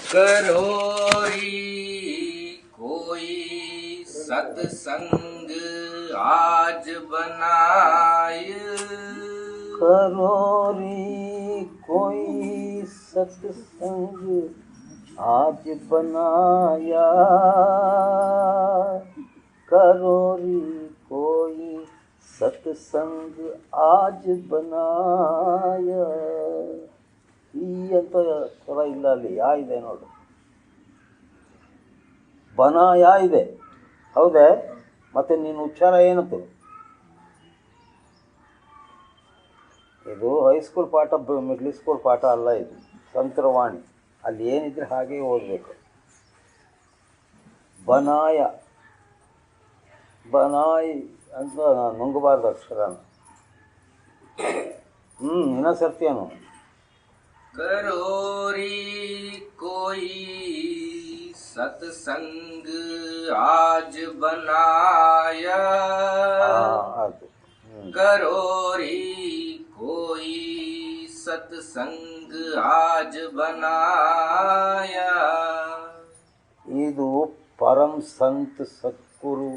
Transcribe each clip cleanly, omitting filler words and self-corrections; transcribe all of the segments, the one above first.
करोरी कोई सत्संग आज बनाय। करोरी कोई सत्संग आज बनाया। करोरी कोई सत्संग आज बनाया। ಈ ಅಂತ ಸ್ವರ ಇಲ್ಲ, ಅಲ್ಲಿ ಯಾ ಇದೆ ನೋಡು. ಬನ ಯಾ ಇದೆ, ಹೌದೇ? ಮತ್ತೆ ನೀನು ಉಚ್ಚಾರ ಏನಂತು? ಇದು ಹೈಸ್ಕೂಲ್ ಪಾಠ, ಮಿಡ್ಲ್ ಸ್ಕೂಲ್ ಪಾಠ ಅಲ್ಲ, ಇದು ತಂತ್ರವಾಣಿ. ಅಲ್ಲಿ ಏನಿದ್ರೆ ಹಾಗೆ ಓದಬೇಕು. ಬನಾಯ, ಬನಾಯಿ ಅಂತ ನುಂಗಬಾರ್ದು ಅಕ್ಷರನ. ಇನ್ನೊಂದ್ಸರ್ತಿಯೇನು? करोरी कोई सत्संग आज बनाया। करोरी कोई सत्संग आज बनाया। ಇದು ಪರಂ ಸಂತ್ ಸದ್ಗುರು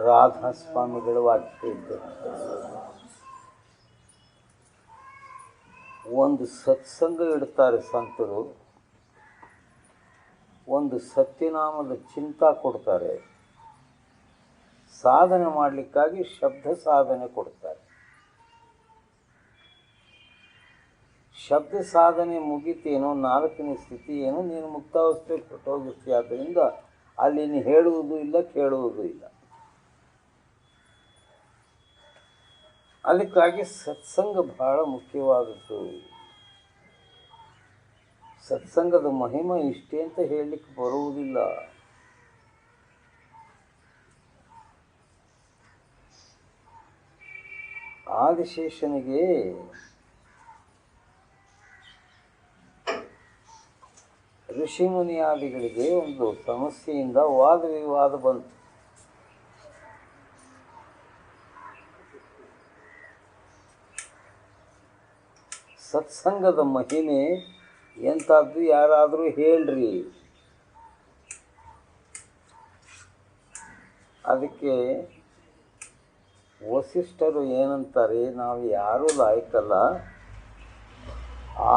ರಾಧಾ ಸ್ವಾಮಿಗಳ ವಾಕ್ಯ ಇದ್ದ. ಒಂದು ಸತ್ಸಂಗ ಇಡ್ತಾರೆ ಸಂತರು, ಒಂದು ಸತ್ಯನಾಮದ ಚಿಂತ ಕೊಡ್ತಾರೆ, ಸಾಧನೆ ಮಾಡಲಿಕ್ಕಾಗಿ ಶಬ್ದ ಸಾಧನೆ ಕೊಡ್ತಾರೆ. ಶಬ್ದ ಸಾಧನೆ ಮುಗಿತೇನೋ, 4ನೇ ಸ್ಥಿತಿ ಏನು, ನೀನು ಮುಕ್ತಾವಸ್ಥೆ ಕೊಟ್ಟೋಗಿರ್ತೀಯ. ಆದ್ದರಿಂದ ಅಲ್ಲಿ ನೀನು ಹೇಳುವುದು ಇಲ್ಲ, ಕೇಳುವುದೂ ಇಲ್ಲ. ಅದಕ್ಕಾಗಿ ಸತ್ಸಂಗ ಬಹಳ ಮುಖ್ಯವಾದದ್ದು. ಸತ್ಸಂಗದ ಮಹಿಮೆ ಇಷ್ಟೇ ಅಂತ ಹೇಳಲಿಕ್ಕೆ ಬರುವುದಿಲ್ಲ. ಆದಿಶೇಷನಿಗೆ ಋಷಿಮುನಿಯಾದಿಗಳಿಗೆ ಒಂದು ಸಮಸ್ಯೆಯಿಂದ ವಾದ ವಿವಾದ ಬಂತು. ಸತ್ಸಂಗದ ಮಹಿಮೆ ಎಂಥದ್ದು, ಯಾರಾದರೂ ಹೇಳ್ರಿ. ಅದಕ್ಕೆ ವಸಿಷ್ಠರು ಏನಂತಾರೆ, ನಾವು ಯಾರೂ ಲಾಯಕಲ್ಲ,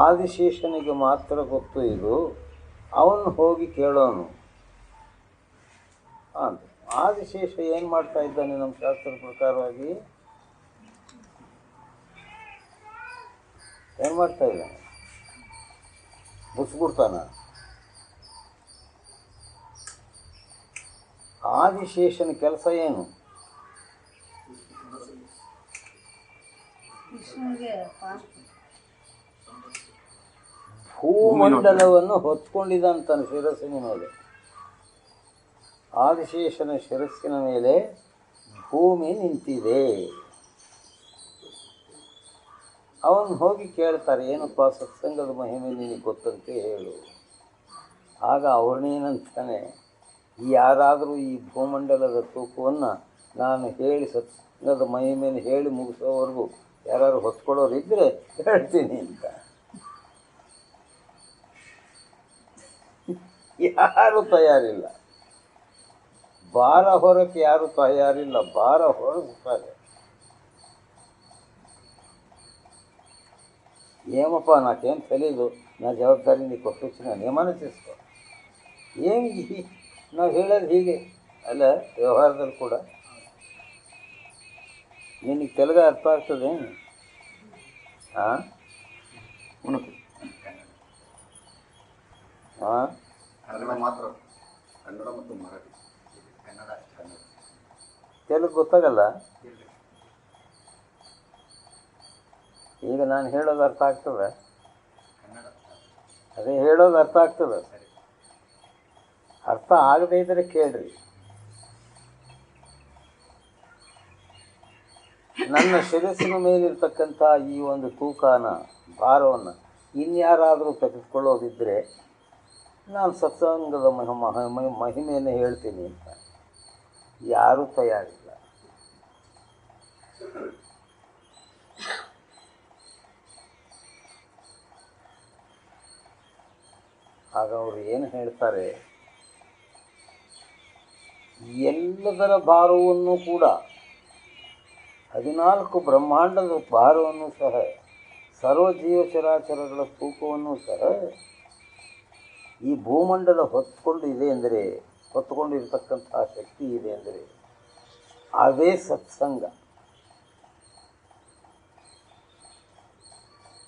ಆದಿಶೇಷನಿಗೆ ಮಾತ್ರ ಗೊತ್ತು ಇದು, ಅವನು ಹೋಗಿ ಕೇಳೋನು ಅಂತ. ಆದಿಶೇಷ ಏನು ಮಾಡ್ತಾ ಇದ್ದಾನೆ ನಮ್ಮ ಶಾಸ್ತ್ರದ ಪ್ರಕಾರವಾಗಿ? ಏನು ಮಾಡ್ತಾ ಇದ್ದಾನೆ? ಬುಸ್ಬಿಡ್ತಾನ. ಆದಿಶೇಷನ ಕೆಲಸ ಏನು? ಭೂಮಂಡಲವನ್ನು ಹೊತ್ಕೊಂಡಿದ್ದಂತಾನೆ ಶಿರಸ್ಸಿನ ಮೇಲೆ. ಆದಿಶೇಷನ ಶಿರಸ್ಸಿನ ಮೇಲೆ ಭೂಮಿ ನಿಂತಿದೆ. ಅವನು ಹೋಗಿ ಕೇಳ್ತಾರೆ, ಏನಪ್ಪ ಸತ್ಸಂಗದ ಮಹಿಮೆ ನಿನಗೆ ಗೊತ್ತಂತೆ ಹೇಳು. ಆಗ ಅವ್ರನ್ನೇನಂತಾನೆ, ಯಾರಾದರೂ ಈ ಭೂಮಂಡಲದ ತೂಕವನ್ನು ನಾನು ಹೇಳಿ ಸತ್ಸಂಗದ ಮಹಿಮೆಯನ್ನು ಹೇಳಿ ಮುಗಿಸೋವರೆಗೂ ಯಾರು ಹೊತ್ಕೊಳ್ಳೋರಿದ್ದರೆ ಹೇಳ್ತೀನಿ ಅಂತ. ಯಾರೂ ತಯಾರಿಲ್ಲ. ಭಾರ ಹೊರಕ್ಕೆ ಯಾರೂ ತಯಾರಿಲ್ಲ, ಭಾರ ಹೊರಿಸ್ತಾರೆ. ಏಮಪ್ಪ ನಾಕೇನು ಕಲೀದು, ನಾ ಜವಾಬ್ದಾರಿ ನೀ ಕೊಟ್ಟು ನಾನು ಮನಸ್ಸಿಸ್ಕೊ. ಏನು ನಾವು ಹೇಳೋದು ಹೀಗೆ ಅಲ್ಲ, ವ್ಯವಹಾರದಲ್ಲಿ ಕೂಡ ನಿನಗೆ ತೆಲುಗು ಅರ್ಥ ಆಗ್ತದೆ? ಹಾಂ ಹಾಂ ಮಾತ್ರ ಕನ್ನಡ ಮತ್ತು ಮರಾಠಿ. ತೆಲುಗು ಗೊತ್ತಾಗಲ್ಲ? ಈಗ ನಾನು ಹೇಳೋದು ಅರ್ಥ ಆಗ್ತದೆ? ಅದೇ ಹೇಳೋದು ಅರ್ಥ ಆಗ್ತದೆ. ಅರ್ಥ ಆಗದೇ ಇದ್ದರೆ ಕೇಳ್ರಿ. ನನ್ನ ಶಿರಸ್ಸಿನ ಮೇಲಿರ್ತಕ್ಕಂಥ ಈ ಒಂದು ತೂಕನ, ಭಾರವನ್ನು ಇನ್ಯಾರಾದರೂ ತೆಗೆದುಕೊಳ್ಳೋದಿದ್ದರೆ ನಾನು ಸತ್ಸಂಗದ ಮಹಿಮೆಯನ್ನು ಹೇಳ್ತೀನಿ ಅಂತ. ಯಾರೂ ತಯಾರಿಲ್ಲ. ಆಗ ಅವರು ಏನು ಹೇಳ್ತಾರೆ, ಎಲ್ಲದರ ಭಾರವನ್ನು ಕೂಡ 14 ಬ್ರಹ್ಮಾಂಡದ ಭಾರವನ್ನು ಸಹ, ಸರ್ವ ಜೀವಚರಾಚರಗಳ ತೂಕವನ್ನು ಸಹ ಈ ಭೂಮಂಡಲ ಹೊತ್ತುಕೊಂಡಿರತಕ್ಕಂತಹ ಶಕ್ತಿ ಇದೆ ಅಂದರೆ ಅದೇ ಸತ್ಸಂಗ.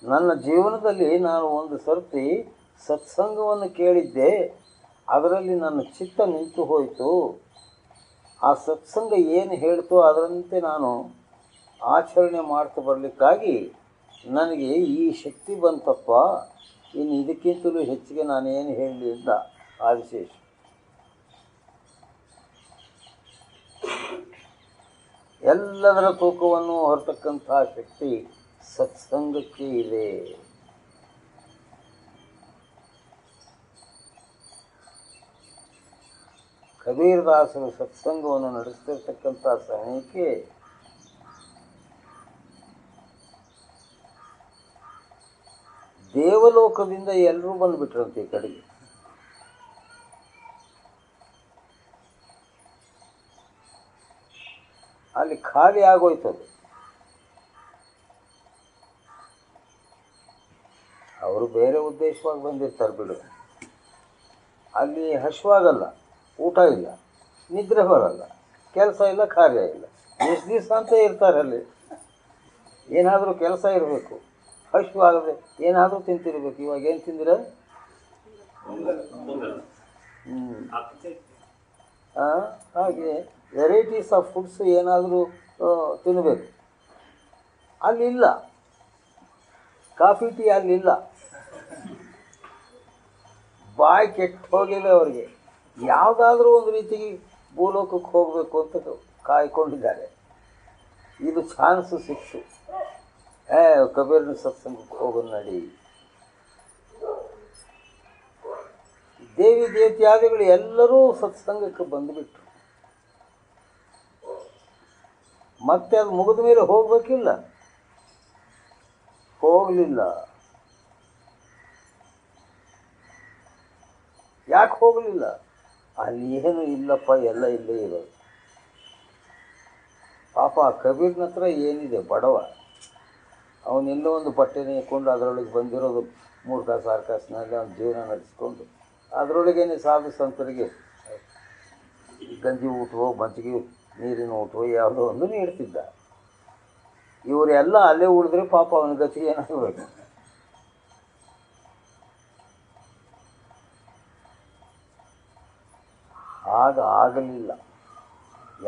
ನನ್ನ ಜೀವನದಲ್ಲಿ ನಾನು ಒಂದು ಸರ್ತಿ ಸತ್ಸಂಗವನ್ನು ಕೇಳಿದ್ದೆ, ಅದರಲ್ಲಿ ನನ್ನ ಚಿತ್ತ ನಿಂತು ಹೋಯಿತು. ಆ ಸತ್ಸಂಗ ಏನು ಹೇಳ್ತೋ ಅದರಂತೆ ನಾನು ಆಚರಣೆ ಮಾಡ್ತಾ ಬರಲಿಕ್ಕಾಗಿ ನನಗೆ ಈ ಶಕ್ತಿ ಬಂತಪ್ಪ, ಇನ್ನು ಇದಕ್ಕಿಂತಲೂ ಹೆಚ್ಚಿಗೆ ನಾನೇನು ಹೇಳಲಿ ಅಂತ ಆದಿಶೇಷ. ಎಲ್ಲದರ ತೂಕವನ್ನು ಹೊರತಕ್ಕಂಥ ಶಕ್ತಿ ಸತ್ಸಂಗಕ್ಕೆ ಇದೆ. ಕಬೀರದಾಸರು ಸತ್ಸಂಗವನ್ನು ನಡೆಸ್ತಿರ್ತಕ್ಕಂಥ ಸಮಯಕ್ಕೆ ದೇವಲೋಕದಿಂದ ಎಲ್ಲರೂ ಬಂದುಬಿಟ್ರಂತೆ ಈ ಕಡೆಗೆ. ಅಲ್ಲಿ ಖಾಲಿ ಆಗೋಯ್ತದು. ಅವರು ಬೇರೆ ಉದ್ದೇಶವಾಗಿ ಬಂದಿರ್ತಾರೆ ಬಿಡು. ಅಲ್ಲಿ ಹಶ್ವಾಗಲ್ಲ, ಊಟ ಇಲ್ಲ, ನಿದ್ರೆ ಬರಲ್ಲ, ಕೆಲಸ ಇಲ್ಲ, ಕಾರ್ಯ ಇಲ್ಲ. ಎಷ್ಟು ದಿವಸ ಅಂತ ಇರ್ತಾರೆ ಅಲ್ಲಿ. ಏನಾದರೂ ಕೆಲಸ ಇರಬೇಕು, ಹಶ್ವಾಗದೆ ಏನಾದರೂ ತಿಂತಿರ್ಬೇಕು. ಇವಾಗ ಏನು ತಿಂದಿರ? ಹಾಗೆ ವೆರೈಟೀಸ್ ಆಫ್ ಫುಡ್ಸ್ ಏನಾದರೂ ತಿನ್ನಬೇಕು. ಅಲ್ಲಿಲ್ಲ, ಕಾಫಿ ಟೀ ಅಲ್ಲಿಲ್ಲ. ಬಾಯಿ ಕೆಟ್ಟು ಹೋಗಿದೆ ಅವರಿಗೆ. ಯಾವುದಾದ್ರೂ ಒಂದು ರೀತಿಗೆ ಭೂಲೋಕಕ್ಕೆ ಹೋಗಬೇಕು ಅಂತ ಕಾಯ್ಕೊಂಡಿದ್ದಾರೆ. ಇದು ಚಾನ್ಸು ಸಿಕ್ತು. ಕಬೀರನ ಸತ್ಸಂಗಕ್ಕೆ ಹೋಗೋದು ನಡಿ. ದೇವಿ ದೇವತ್ಯಾದಿಗಳು ಎಲ್ಲರೂ ಸತ್ಸಂಗಕ್ಕೆ ಬಂದುಬಿಟ್ರು. ಮತ್ತೆ ಅದು ಮುಗಿದ ಮೇಲೆ ಹೋಗಬೇಕಿಲ್ಲ, ಹೋಗಲಿಲ್ಲ. ಯಾಕೆ ಹೋಗಲಿಲ್ಲ? ಅಲ್ಲಿ ಏನು ಇಲ್ಲಪ್ಪ, ಎಲ್ಲ ಇಲ್ಲೇ ಇರೋದು. ಪಾಪ ಕಬೀರ್ನ ಹತ್ರ ಏನಿದೆ, ಬಡವ. ಅವನೆಲ್ಲೋ ಒಂದು ಬಟ್ಟೆನೇ ಇಟ್ಕೊಂಡು ಅದರೊಳಗೆ ಬಂದಿರೋದು 3 ಕಾಸು 6 ಕಾಸಿನಲ್ಲಿ ಅವನ ಜೀವನ ನಡೆಸ್ಕೊಂಡು ಅದರೊಳಗೇನೆ ಸಾಧು ಸಂತರಿಗೆ ಗಂಜಿ ಊಟವೋ ಮಜ್ಜಿಗೆ ನೀರಿನ ಊಟವೋ ಯಾವುದೋ ಒಂದು ನೀಡ್ತಿದ್ದ. ಇವರೆಲ್ಲ ಅಲ್ಲೇ ಉಳಿದ್ರೆ ಪಾಪ ಅವನ ಗತಿ ಏನಾಗಬೇಕು? ಆಗಲಿಲ್ಲ.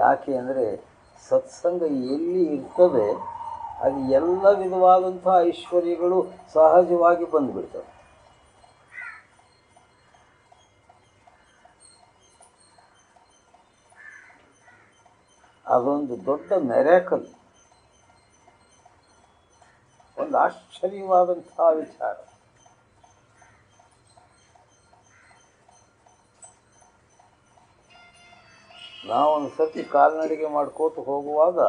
ಯಾಕೆ ಅಂದರೆ ಸತ್ಸಂಗ ಎಲ್ಲಿ ಇರ್ತದೆ ಅಲ್ಲಿ ಎಲ್ಲ ವಿಧವಾದಂಥ ಐಶ್ವರ್ಯಗಳು ಸಹಜವಾಗಿ ಬಂದುಬಿಡ್ತವೆ. ಅದೊಂದು ದೊಡ್ಡ ಮೆರಾಕಲ್, ಒಂದು ಆಶ್ಚರ್ಯವಾದಂಥ ವಿಚಾರ. ನಾವೊಂದು ಸರ್ತಿ ಕಾಲ್ನಡಿಗೆ ಮಾಡ್ಕೋತ ಹೋಗುವಾಗ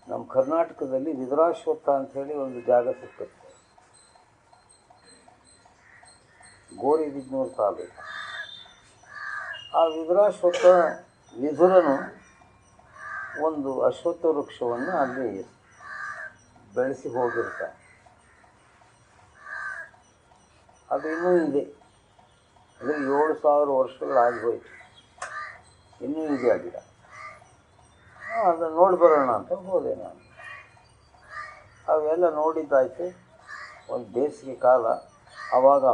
ನಮ್ಮ ಕರ್ನಾಟಕದಲ್ಲಿ ವಿದುರಾಶ್ವತ್ಥ ಅಂಥೇಳಿ ಒಂದು ಜಾಗ ಸಿಕ್ಕುತ್ತೆ. ಗೋರಿಬಿದನೂರು ತಾಲೂಕು. ಆ ವಿದುರಾಶ್ವತ್ಥ ವಿದುರನು ಒಂದು ಅಶ್ವತ್ಥ ವೃಕ್ಷವನ್ನು ಅಲ್ಲಿ ಬೆಳೆಸಿ ಹೋಗಿರ್ತಾನೆ. ಅದು ಇನ್ನೂ ಇದೆ. ಅಂದರೆ 7000 ವರ್ಷಗಳಾಗಿ ಹೋಯಿತು, ಇನ್ನೂ ಇದೆ ಆ ಗಿಡ. ಅದನ್ನು ನೋಡಿ ಬರೋಣ ಅಂತ ಹೋದೆ ನಾನು. ಅವೆಲ್ಲ ನೋಡಿದ್ದಾಯಿತು. ಒಂದು ಬೇಸಿಗೆ ಕಾಲ, ಆವಾಗ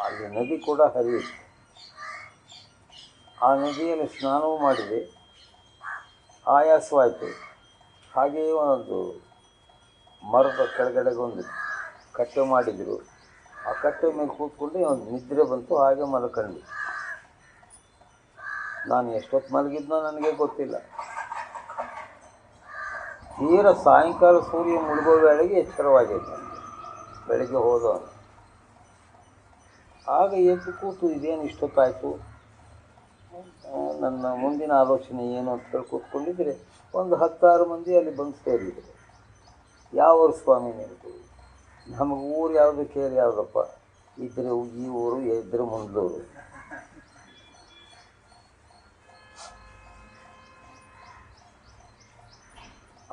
ಅಲ್ಲಿ ನದಿ ಕೂಡ ಹರಿಯಿತು. ಆ ನದಿಯಲ್ಲಿ ಸ್ನಾನವೂ ಮಾಡಿದೆ, ಆಯಾಸವಾಯಿತು. ಹಾಗೆಯೇ ಒಂದು ಮರದ ಕೆಳಗಡೆಗೆ ಒಂದು ಕಟ್ಟೆ ಮಾಡಿದರು. ಆ ಕಟ್ಟೆ ಮೇಲೆ ಕೂತ್ಕೊಂಡು ಒಂದು ನಿದ್ರೆ ಬಂತು, ಹಾಗೆ ಮಲ್ಕೊಂಡ್ವಿ. ನಾನು ಎಷ್ಟೊತ್ತು ಮಲಗಿದ್ನೋ ನನಗೆ ಗೊತ್ತಿಲ್ಲ. ತೀರ ಸಾಯಂಕಾಲ ಸೂರ್ಯ ಮುಳುಗೋ ವೇಳೆಗೆ ಎಚ್ಚರವಾಗಿದ್ದ. ಬೆಳಗ್ಗೆ ಹೋದವನು. ಆಗ ಎದ್ದು ಕೂತು ಇದೇನು ಇಷ್ಟೊತ್ತಾಯಿತು, ನನ್ನ ಮುಂದಿನ ಆಲೋಚನೆ ಏನು ಅಂತ ಹೇಳಿ ಕೂತ್ಕೊಂಡಿದ್ರೆ ಒಂದು 10-6 ಮಂದಿ ಅಲ್ಲಿ ಬಂದು ಸೇರಿದರು. ಯಾವ ಸ್ವಾಮಿ ನಿಂತು ನಮಗೆ ಊರು ಯಾವುದು ಕೇರ್ ಯಾವುದಪ್ಪ, ಇದ್ರೆ ಈ ಊರು ಇದ್ರೆ ಮುಂದೂರು.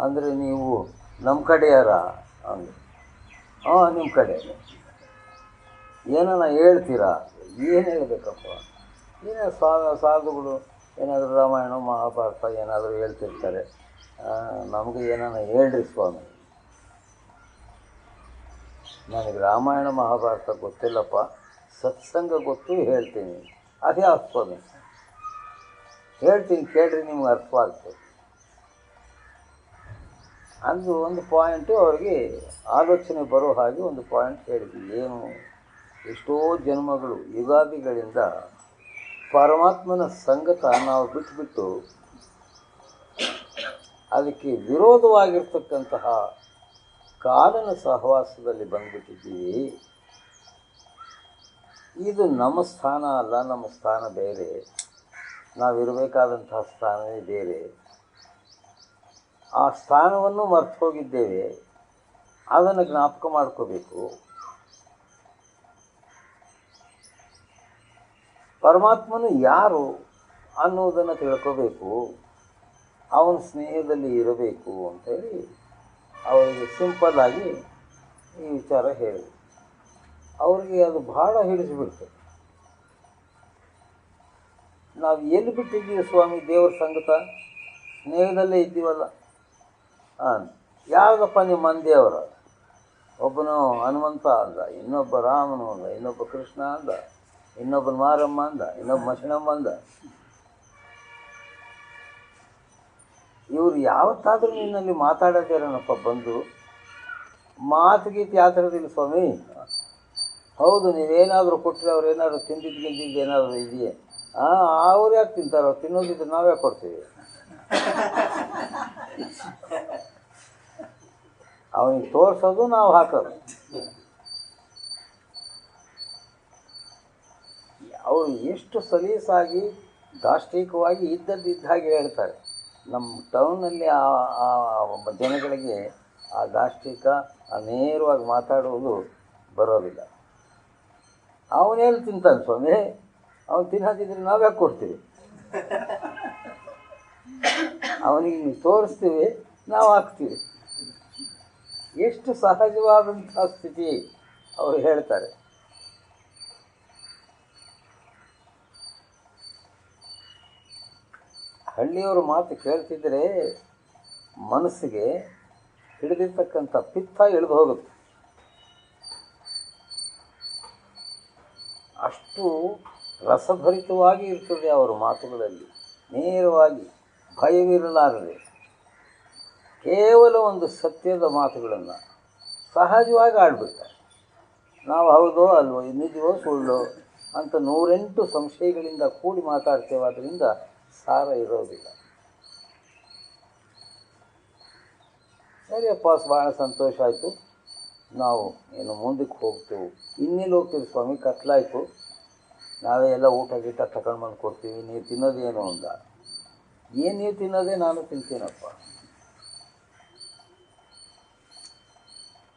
ಅಂದರೆ ನೀವು ನಮ್ಮ ಕಡೆಯಾರ ಅಂದರೆ ಹಾಂ ನಿಮ್ಮ ಕಡೆ ಏನನ್ನ ಹೇಳ್ತೀರಾ? ಏನು ಹೇಳಬೇಕಪ್ಪ? ಏನೇ ಸಾಧುಗಳು ಏನಾದರೂ ರಾಮಾಯಣ ಮಹಾಭಾರತ ಏನಾದರೂ ಹೇಳ್ತಿರ್ತಾರೆ, ನಮಗೆ ಏನನ್ನ ಹೇಳ್ರಿ ಸ್ವಾಮಿ. ನನಗೆ ರಾಮಾಯಣ ಮಹಾಭಾರತ ಗೊತ್ತಿಲ್ಲಪ್ಪ, ಸತ್ಸಂಗ ಗೊತ್ತು, ಹೇಳ್ತೀನಿ. ಅದೇ ಸ್ವಾಮಿ ಹೇಳ್ತೀನಿ ಕೇಳ್ರಿ, ನಿಮ್ಗೆ ಅರ್ಥವಾಗ್ತದೆ. ಅಂದು ಒಂದು ಪಾಯಿಂಟು ಅವ್ರಿಗೆ ಆಲೋಚನೆ ಬರೋ ಹಾಗೆ ಒಂದು ಪಾಯಿಂಟ್ ಹೇಳಿದ್ವಿ. ಏನು, ಎಷ್ಟೋ ಜನ್ಮಗಳು ಯುಗಾದಿಗಳಿಂದ ಪರಮಾತ್ಮನ ಸಂಗತ ನಾವು ಬಿಟ್ಟುಬಿಟ್ಟು ಅದಕ್ಕೆ ವಿರೋಧವಾಗಿರ್ತಕ್ಕಂತಹ ಕಾಲನ ಸಹವಾಸದಲ್ಲಿ ಬಂದುಬಿಟ್ಟಿದ್ದೀವಿ. ಇದು ನಮ್ಮ ಸ್ಥಾನ ಅಲ್ಲ, ನಮ್ಮ ಸ್ಥಾನ ಬೇರೆ, ನಾವಿರಬೇಕಾದಂತಹ ಸ್ಥಾನವೇ ಬೇರೆ. ಆ ಸ್ಥಾನವನ್ನು ಮರ್ತು ಹೋಗಿದ್ದೇವೆ, ಅದನ್ನು ಜ್ಞಾಪಕ ಮಾಡ್ಕೋಬೇಕು. ಪರಮಾತ್ಮನು ಯಾರು ಅನ್ನೋದನ್ನು ತಿಳ್ಕೋಬೇಕು, ಅವನ ಸ್ನೇಹದಲ್ಲಿ ಇರಬೇಕು ಅಂಥೇಳಿ ಅವರಿಗೆ ಸಿಂಪಲ್ಲಾಗಿ ಈ ವಿಚಾರ ಹೇಳಿ ಅವ್ರಿಗೆ ಅದು ಭಾಳ ಹಿಡಿಸಿಬಿಡ್ತು. ನಾವು ಎಲ್ಲಿ ಬಿಟ್ಟಿದ್ದೀವಿ ಸ್ವಾಮಿ ದೇವ್ರ ಸಂಗತ? ಸ್ನೇಹದಲ್ಲೇ ಇದ್ದೀವಲ್ಲ. ಯಾವುದಪ್ಪ ನಿಮ್ಮ ಮಂದೇವರ? ಒಬ್ಬನು ಹನುಮಂತ ಅಂದ, ಇನ್ನೊಬ್ಬ ರಾಮನು ಅಂದ, ಇನ್ನೊಬ್ಬ ಕೃಷ್ಣ ಅಂದ, ಇನ್ನೊಬ್ಬನ ಮಾರಮ್ಮ ಅಂದ, ಇನ್ನೊಬ್ಬ ಮಶಣಮ್ಮ ಅಂದ. ಇವರು ಯಾವತ್ತಾದರೂ ನಿನ್ನಲ್ಲಿ ಮಾತಾಡೋದೇನಪ್ಪ ಬಂದು? ಮಾತುಗೀತು ಯಾವ ಥರದಿಲ್ಲ ಸ್ವಾಮಿ. ಹೌದು, ನೀವೇನಾದರೂ ಕೊಟ್ಟರೆ ಅವ್ರು ಏನಾದರೂ ತಿಂದಿದ್ದು ಏನಾದರೂ ಇದೆಯೇ? ಅವ್ರು ಯಾಕೆ ತಿಂತಾರೋ? ತಿನ್ನೋದಿದ್ರೆ ನಾವೇ ಕೊಡ್ತೀವಿ. ಅವನಿಗೆ ತೋರಿಸೋದು, ನಾವು ಹಾಕೋದು. ಅವರು ಎಷ್ಟು ಸಲೀಸಾಗಿ ದಾಷ್ಟಿಕವಾಗಿ ಇದ್ದ ಹಾಗೆ ಹೇಳ್ತಾರೆ. ನಮ್ಮ ಟೌನಲ್ಲಿ ಆ ಜನಗಳಿಗೆ ಆ ದಾಷ್ಟಿಕ ನೇರವಾಗಿ ಮಾತಾಡುವುದು ಬರೋದಿಲ್ಲ. ಅವನೇನು ತಿಂತಾನೆ ಸ್ವಾಮಿ? ಅವನು ತಿನ್ನೋದಿದ್ರೆ ನಾವ್ಯಾಕೆ ಕೊಡ್ತೀವಿ? ಅವನಿಗೆ ನೀವು ತೋರಿಸ್ತೀವಿ, ನಾವು ಹಾಕ್ತೀವಿ. ಎಷ್ಟು ಸಹಜವಾದಂಥ ಸ್ಥಿತಿ ಅವರು ಹೇಳ್ತಾರೆ. ಹಳ್ಳಿಯವರು ಮಾತು ಕೇಳ್ತಿದ್ರೆ ಮನಸ್ಸಿಗೆ ಹಿಡಿದಿರ್ತಕ್ಕಂಥ ಪಿತ್ತ ಇಳಿದು ಹೋಗುತ್ತೆ. ಅಷ್ಟು ರಸಭರಿತವಾಗಿ ಇರ್ತದೆ ಅವರ ಮಾತುಗಳಲ್ಲಿ, ನೇರವಾಗಿ ಭಯವಿರಲಾರದೆ ಕೇವಲ ಒಂದು ಸತ್ಯದ ಮಾತುಗಳನ್ನು ಸಹಜವಾಗಿ ಆಡ್ಬಿಡ್ತಾರೆ. ನಾವು ಹೌದೋ ಅಲ್ವೋ, ನಿಜವೋ ಸುಳ್ಳೋ ಅಂತ 108 ಸಂಶಯಗಳಿಂದ ಕೂಡಿ ಮಾತಾಡ್ತೇವೆ. ಅದರಿಂದ ಸಾರ ಇರೋದಿಲ್ಲ. ಸರಿಯಪ್ಪ, ಭಾಳ ಸಂತೋಷ ಆಯಿತು. ನಾವು ಏನು ಮುಂದಕ್ಕೆ ಹೋಗ್ತೇವೆ. ಇನ್ನೆಲ್ಲಿ ಹೋಗ್ತೀವಿ ಸ್ವಾಮಿ? ಕತ್ಲಾಯಿತು, ನಾವೇ ಎಲ್ಲ ಊಟ ಗೀಟ ತಗೊಂಡು ಬಂದು ಕೊಡ್ತೀವಿ, ನೀವು ತಿನ್ನೋದೇನು ಅಂದ. ಏನು ನೀವು ತಿನ್ನೋದೇ ನಾನು ತಿಂತೀನಪ್ಪ.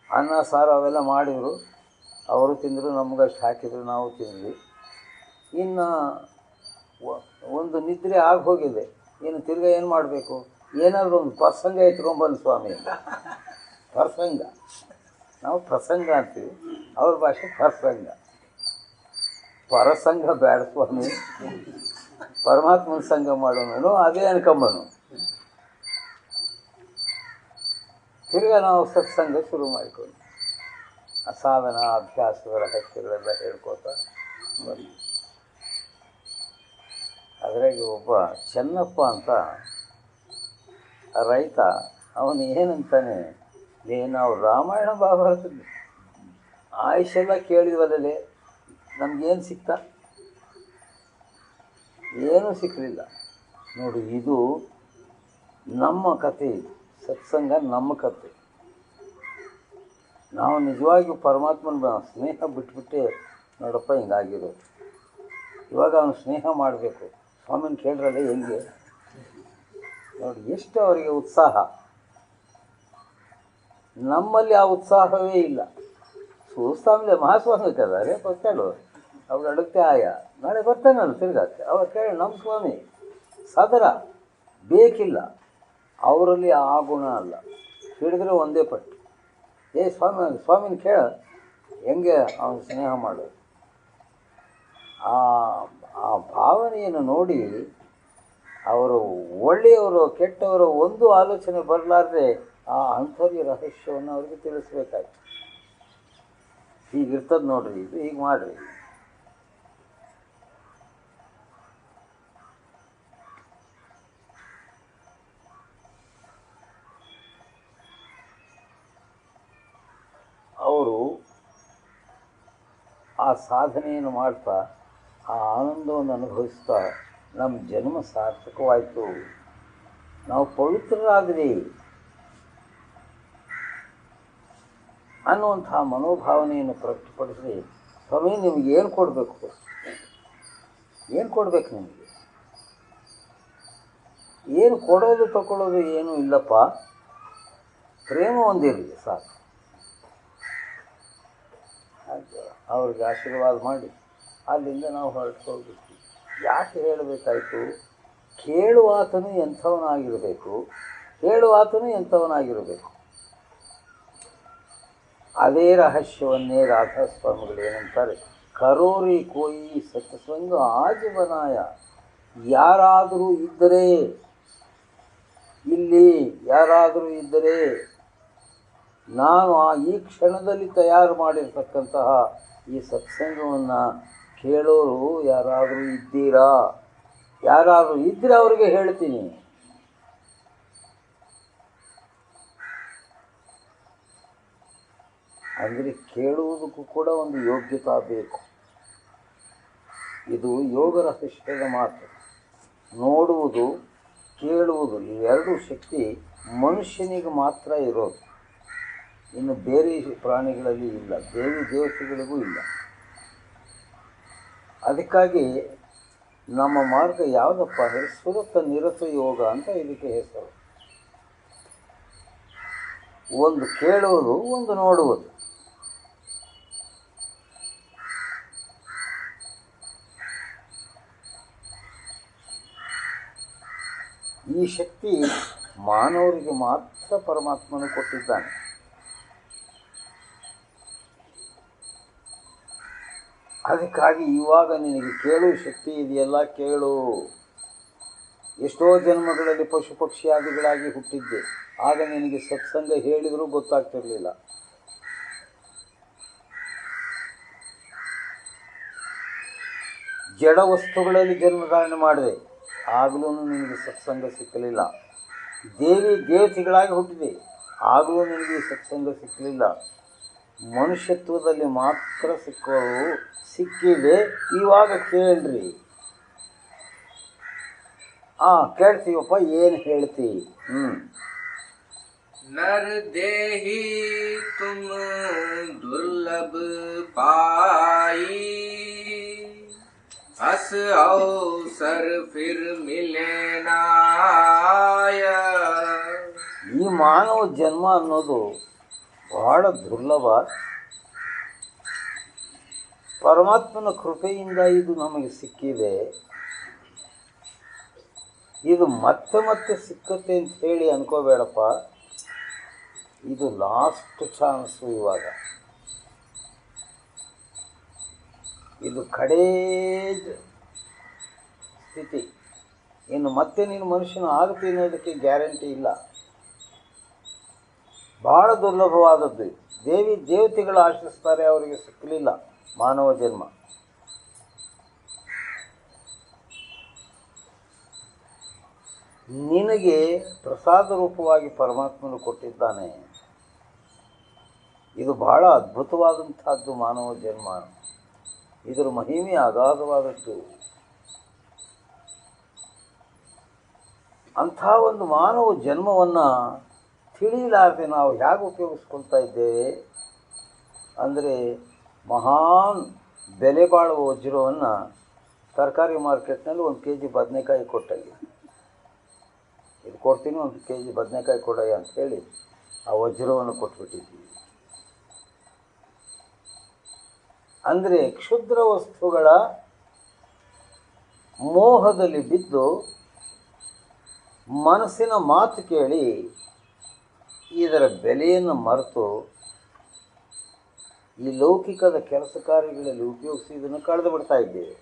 ಅನ್ನ ಸಾರು ಅವೆಲ್ಲ ಮಾಡಿದರು, ಅವರು ತಿಂದರು, ನಮಗಷ್ಟು ಹಾಕಿದರು, ನಾವು ತಿಂದ್ವಿ. ಇನ್ನು ಒಂದು ನಿದ್ರೆ ಆಗಿ ಹೋಗಿದೆ. ಇನ್ನು ತಿರ್ಗಾ ಏನು ಮಾಡಬೇಕು? ಏನಾದರೂ ಒಂದು ಪ್ರಸಂಗ ಎತ್ಕೊಂಬಂದು ಸ್ವಾಮಿ. ಪ್ರಸಂಗ, ನಾವು ಪ್ರಸಂಗ ಅಂತೀವಿ, ಅವ್ರ ಭಾಷೆ ಪ್ರಸಂಗ. ಪರಸಂಗ ಬೇಡ ಸ್ವಾಮಿ, ಪರಮಾತ್ಮನ ಸಂಘ ಮಾಡೋನು ಅದೇ ಅನ್ಕೊಂಬನು. ತಿರ್ಗಾ ನಾವು ಸತ್ಸಂಗ ಶುರು ಮಾಡಿಕೊಂಡು ಸಾಧನ ಅಭ್ಯಾಸಗಳ ರಹಸ್ಯಗಳೆಲ್ಲ ಹೇಳ್ಕೋತಾ ಬಂದ್ವಿ. ಅದರಾಗೆ ಒಬ್ಬ ಚೆನ್ನಪ್ಪ ಅಂತ ರೈತ, ಅವನು ಏನಂತಾನೆ, ನಾವು ರಾಮಾಯಣ ಮಹಾಭಾರತ ಆಯುಷೆಲ್ಲ ಕೇಳಿದ್ವಲ್ಲೇ, ನಮಗೇನು ಸಿಕ್ತಾ? ಏನೂ ಸಿಕ್ಕಲಿಲ್ಲ. ನೋಡಿ, ಇದು ನಮ್ಮ ಕತೆ, ಇದು ಸತ್ಸಂಗ ನಮ್ಮ ಕತೆ. ನಾವು ನಿಜವಾಗಿಯೂ ಪರಮಾತ್ಮನ ಸ್ನೇಹ ಬಿಟ್ಬಿಟ್ಟೆ ನೋಡಪ್ಪ ಹಿಂಗಾಗಿರೋದು. ಇವಾಗ ಅವನು ಸ್ನೇಹ ಮಾಡಬೇಕು. ಸ್ವಾಮಿನ ಕೇಳ್ರಲ್ಲ ಹೆಂಗೆ ನೋಡಿ, ಎಷ್ಟು ಅವರಿಗೆ ಉತ್ಸಾಹ. ನಮ್ಮಲ್ಲಿ ಆ ಉತ್ಸಾಹವೇ ಇಲ್ಲ. చూస్తాంలే మహాస్వామి కదా రేపు వస్తాడు అప్పుడు అడిగితే ఆయా ನಾಳೆ ಬರ್ತಾನಲ್ಲ ತಿರ್ಗಾಕ್ಕೆ ಅವಾಗ ಕೇಳಿ ನಮ್ಮ ಸ್ವಾಮಿ ಸದರ ಬೇಕಿಲ್ಲ ಅವರಲ್ಲಿ ಆ ಗುಣ ಅಲ್ಲ ಹಿಡಿದ್ರೆ ಒಂದೇ ಪಟ್ಟು ಸ್ವಾಮಿನ ಕೇಳ ಹೆಂಗೆ ಅವನು ಸ್ನೇಹ ಮಾಡೋದು ಆ ಭಾವನೆಯನ್ನು ನೋಡಿ ಅವರು ಒಳ್ಳೆಯವರು ಕೆಟ್ಟವರು ಒಂದು ಆಲೋಚನೆ ಬರಲಾರ್ದೆ ಆ ಆಂತರ್ಯ ರಹಸ್ಯವನ್ನು ಅವ್ರಿಗೆ ತಿಳಿಸ್ಬೇಕಾಯ್ತು. ಹೀಗಿರ್ತದೆ ನೋಡ್ರಿ, ಇದು ಹೀಗೆ ಮಾಡಿರಿ. ಅವರು ಆ ಸಾಧನೆಯನ್ನು ಮಾಡ್ತಾ ಆ ಆನಂದವನ್ನು ಅನುಭವಿಸ್ತಾ ನಮ್ಮ ಜನ್ಮ ಸಾರ್ಥಕವಾಯಿತು, ನಾವು ಪವಿತ್ರರಾದ್ರಿ ಅನ್ನುವಂಥ ಮನೋಭಾವನೆಯನ್ನು ಪ್ರಕಟಪಡಿಸಿ, ಸ್ವಾಮಿ ನಿಮ್ಗೆ ಏನು ಕೊಡಬೇಕು, ಏನು ಕೊಡಬೇಕು, ನಿಮಗೆ ಏನು ಕೊಡೋದು ತಗೊಳ್ಳೋದು ಏನೂ ಇಲ್ಲಪ್ಪ, ಪ್ರೇಮ ಹೊಂದಿರಲಿ ಸಾಕು. ಅವ್ರಿಗೆ ಆಶೀರ್ವಾದ ಮಾಡಿ ಅಲ್ಲಿಂದ ನಾವು ಹೊರಟೋಗ್ಬೇಕು. ಯಾಕೆ ಹೇಳಬೇಕಾಯ್ತು? ಕೇಳುವಾತನು ಎಂಥವನಾಗಿರಬೇಕು, ಹೇಳುವಾತನು ಎಂಥವನಾಗಿರಬೇಕು. ಅದೇ ರಹಸ್ಯವನ್ನೇ ರಾಧಾಸ್ವಾಮಿಗಳು ಏನಂತಾರೆ, ಕರೋರಿ ಕೋಯಿ ಸತ್ಸಂಗ ಆಜೀವನಾಯ. ಯಾರಾದರೂ ಇದ್ದರೆ, ಇಲ್ಲಿ ಯಾರಾದರೂ ಇದ್ದರೆ, ನಾನು ಈ ಕ್ಷಣದಲ್ಲಿ ತಯಾರು ಮಾಡಿರ್ತಕ್ಕಂತಹ ಈ ಸತ್ಸಂಗವನ್ನು ಕೇಳೋರು ಯಾರಾದರೂ ಇದ್ದೀರಾ? ಯಾರಾದರೂ ಇದ್ದರೆ ಅವ್ರಿಗೆ ಹೇಳ್ತೀನಿ. ಅಂದರೆ ಕೇಳುವುದಕ್ಕೂ ಕೂಡ ಒಂದು ಯೋಗ್ಯತಾ ಬೇಕು. ಇದು ಯೋಗ ರಹಸ್ಯದ ಮಾತು. ನೋಡುವುದು, ಕೇಳುವುದು ಇವೆರಡೂ ಶಕ್ತಿ ಮನುಷ್ಯನಿಗೆ ಮಾತ್ರ ಇರೋದು, ಇನ್ನು ಬೇರೆ ಪ್ರಾಣಿಗಳಲ್ಲಿ ಇಲ್ಲ, ದೇವಿ ದೇವತೆಗಳಿಗೂ ಇಲ್ಲ. ಅದಕ್ಕಾಗಿ ನಮ್ಮ ಮಾರ್ಗ ಯಾವುದಪ್ಪ ಅಂದರೆ ಸುರತ ನಿರತ ಯೋಗ ಅಂತ ಇದಕ್ಕೆ ಹೆಸರು. ಒಂದು ಕೇಳುವುದು, ಒಂದು ನೋಡುವುದು. ಈ ಶಕ್ತಿ ಮಾನವರಿಗೆ ಮಾತ್ರ ಪರಮಾತ್ಮನು ಕೊಟ್ಟಿದ್ದಾನೆ. ಅದಕ್ಕಾಗಿ ಇವಾಗ ನಿನಗೆ ಕೇಳುವ ಶಕ್ತಿ ಇದೆಯಲ್ಲ, ಕೇಳು. ಎಷ್ಟೋ ಜನ್ಮಗಳಲ್ಲಿ ಪಶು ಪಕ್ಷಿಯಾದಿಗಳಾಗಿ ಹುಟ್ಟಿದ್ದೆ, ಆಗ ನಿನಗೆ ಸತ್ಸಂಗ ಹೇಳಿದರೂ ಗೊತ್ತಾಗ್ತಿರಲಿಲ್ಲ. ಜಡ ವಸ್ತುಗಳಲ್ಲಿ ಜನ್ಮಧಾರಣೆ ಮಾಡಿದೆ, ಆಗಲೂ ನಿನಗೆ ಸತ್ಸಂಗ ಸಿಕ್ಕಲಿಲ್ಲ. ದೇವಿ ದೇವತೆಗಳಾಗಿ ಹುಟ್ಟಿದೆ, ಆಗಲೂ ನಿನಗೆ ಸತ್ಸಂಗ ಸಿಕ್ಕಲಿಲ್ಲ. ಮನುಷ್ಯತ್ವದಲ್ಲಿ ಮಾತ್ರ ಸಿಕ್ಕಿದೆ. ಇವಾಗ ಕೇಳ್ರಿ. ಕೇಳ್ತೀವಪ್ಪ, ಏನು ಹೇಳ್ತಿ? नर देही तुम दुर्लभ पाई, अस अवसर फिर मिले नाय. ಈ ಮಾನವ ಜನ್ಮ ಅನ್ನೋದು ಬಹಳ ದುರ್ಲಭ. ಪರಮಾತ್ಮನ ಕೃಪೆಯಿಂದ ಇದು ನಮಗೆ ಸಿಕ್ಕಿದೆ. ಇದು ಮತ್ತೆ ಮತ್ತೆ ಸಿಕ್ಕತ್ತೆ ಅಂತ ಹೇಳಿ ಅನ್ಕೋಬೇಡಪ್ಪ. ಇದು ಲಾಸ್ಟ್ ಚಾನ್ಸು. ಇವಾಗ ಇದು ಕಡೇ ಸ್ಥಿತಿ. ಇನ್ನು ಮತ್ತೆ ನೀನು ಮನುಷ್ಯನ ಆಗುತ್ತೆ ಅನ್ನೋದಕ್ಕೆ ಗ್ಯಾರಂಟಿ ಇಲ್ಲ. ಬಹಳ ದುರ್ಲಭವಾದದ್ದು. ದೇವಿ ದೇವತೆಗಳು ಆಶಿಸ್ತಾರೆ, ಅವರಿಗೆ ಸಿಕ್ಕಲಿಲ್ಲ ಮಾನವ ಜನ್ಮ. ನಿನಗೆ ಪ್ರಸಾದ ರೂಪವಾಗಿ ಪರಮಾತ್ಮನು ಕೊಟ್ಟಿದ್ದಾನೆ. ಇದು ಬಹಳ ಅದ್ಭುತವಾದಂಥದ್ದು ಮಾನವ ಜನ್ಮ. ಇದರ ಮಹಿಮೆ ಅಗಾಧವಾದದ್ದು. ಅಂಥ ಒಂದು ಮಾನವ ಜನ್ಮವನ್ನು ತಿಳಿಲಾರದೆ ನಾವು ಹೇಗೆ ಉಪಯೋಗಿಸ್ಕೊಳ್ತಾ ಇದ್ದೇವೆ ಅಂದರೆ, ಮಹಾನ್ ಬೆಲೆ ಬಾಳುವ ವಜ್ರವನ್ನು ತರಕಾರಿ ಮಾರ್ಕೆಟ್ನಲ್ಲಿ 1 kg ಬದನೆಕಾಯಿ ಕೊಟ್ಟಲ್ಲಿ, ಇದು ಕೊಡ್ತೀನಿ 1 kg ಬದನೆಕಾಯಿ ಕೊಡಯ್ಯ ಅಂತ ಹೇಳಿ ಆ ವಜ್ರವನ್ನು ಕೊಟ್ಬಿಟ್ಟಿದ್ದೀವಿ. ಅಂದರೆ ಕ್ಷುದ್ರ ವಸ್ತುಗಳ ಮೋಹದಲ್ಲಿ ಬಿದ್ದು ಮನಸ್ಸಿನ ಮಾತು ಕೇಳಿ ಇದರ ಬೆಲೆಯನ್ನು ಮರೆತು ಈ ಲೌಕಿಕದ ಕೆಲಸ ಕಾರ್ಯಗಳಲ್ಲಿ ಉಪಯೋಗಿಸಿ ಇದನ್ನು ಕಳೆದು ಬಿಡ್ತಾ ಇದ್ದೇವೆ.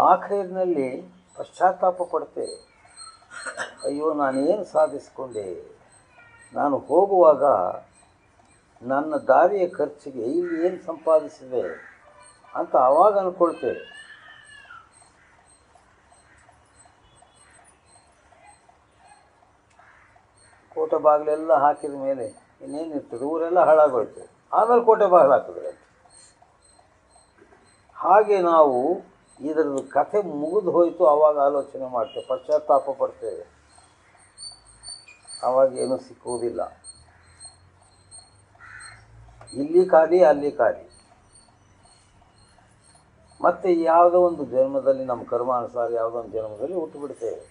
ಆಖರಿನಲ್ಲಿ ಪಶ್ಚಾತ್ತಾಪ ಪಡ್ತೇವೆ. ಅಯ್ಯೋ, ನಾನೇನು ಸಾಧಿಸಿಕೊಂಡೆ, ನಾನು ಹೋಗುವಾಗ ನನ್ನ ದಾರಿಯ ಖರ್ಚಿಗೆ ಇಲ್ಲಿ ಏನು ಸಂಪಾದಿಸಿದೆ ಅಂತ ಆವಾಗ ಅಂದ್ಕೊಳ್ತೇವೆ. ಕೋಟೆ ಬಾಗಿಲೆಲ್ಲ ಹಾಕಿದ ಮೇಲೆ ಇನ್ನೇನಿರ್ತದೆ, ಊರೆಲ್ಲ ಹಾಳಾಗೋಯ್ತು, ಆಮೇಲೆ ಕೋಟೆ ಬಾಗಿಲು ಹಾಕಿದ್ರೆ. ಹಾಗೆ ನಾವು ಇದರದ್ದು ಕಥೆ ಮುಗಿದು ಹೋಯಿತು, ಆವಾಗ ಆಲೋಚನೆ ಮಾಡ್ತೇವೆ, ಪಶ್ಚಾತ್ತಾಪ ಪಡ್ತೇವೆ, ಆವಾಗ ಏನೂ ಸಿಕ್ಕುವುದಿಲ್ಲ. ಇಲ್ಲಿ ಖಾಲಿ, ಅಲ್ಲಿ ಖಾಲಿ. ಮತ್ತು ಯಾವುದೋ ಒಂದು ಜನ್ಮದಲ್ಲಿ ನಮ್ಮ ಕರ್ಮಾನುಸಾರ ಯಾವುದೋ ಒಂದು ಜನ್ಮದಲ್ಲಿ ಹುಟ್ಟುಬಿಡ್ತೇವೆ.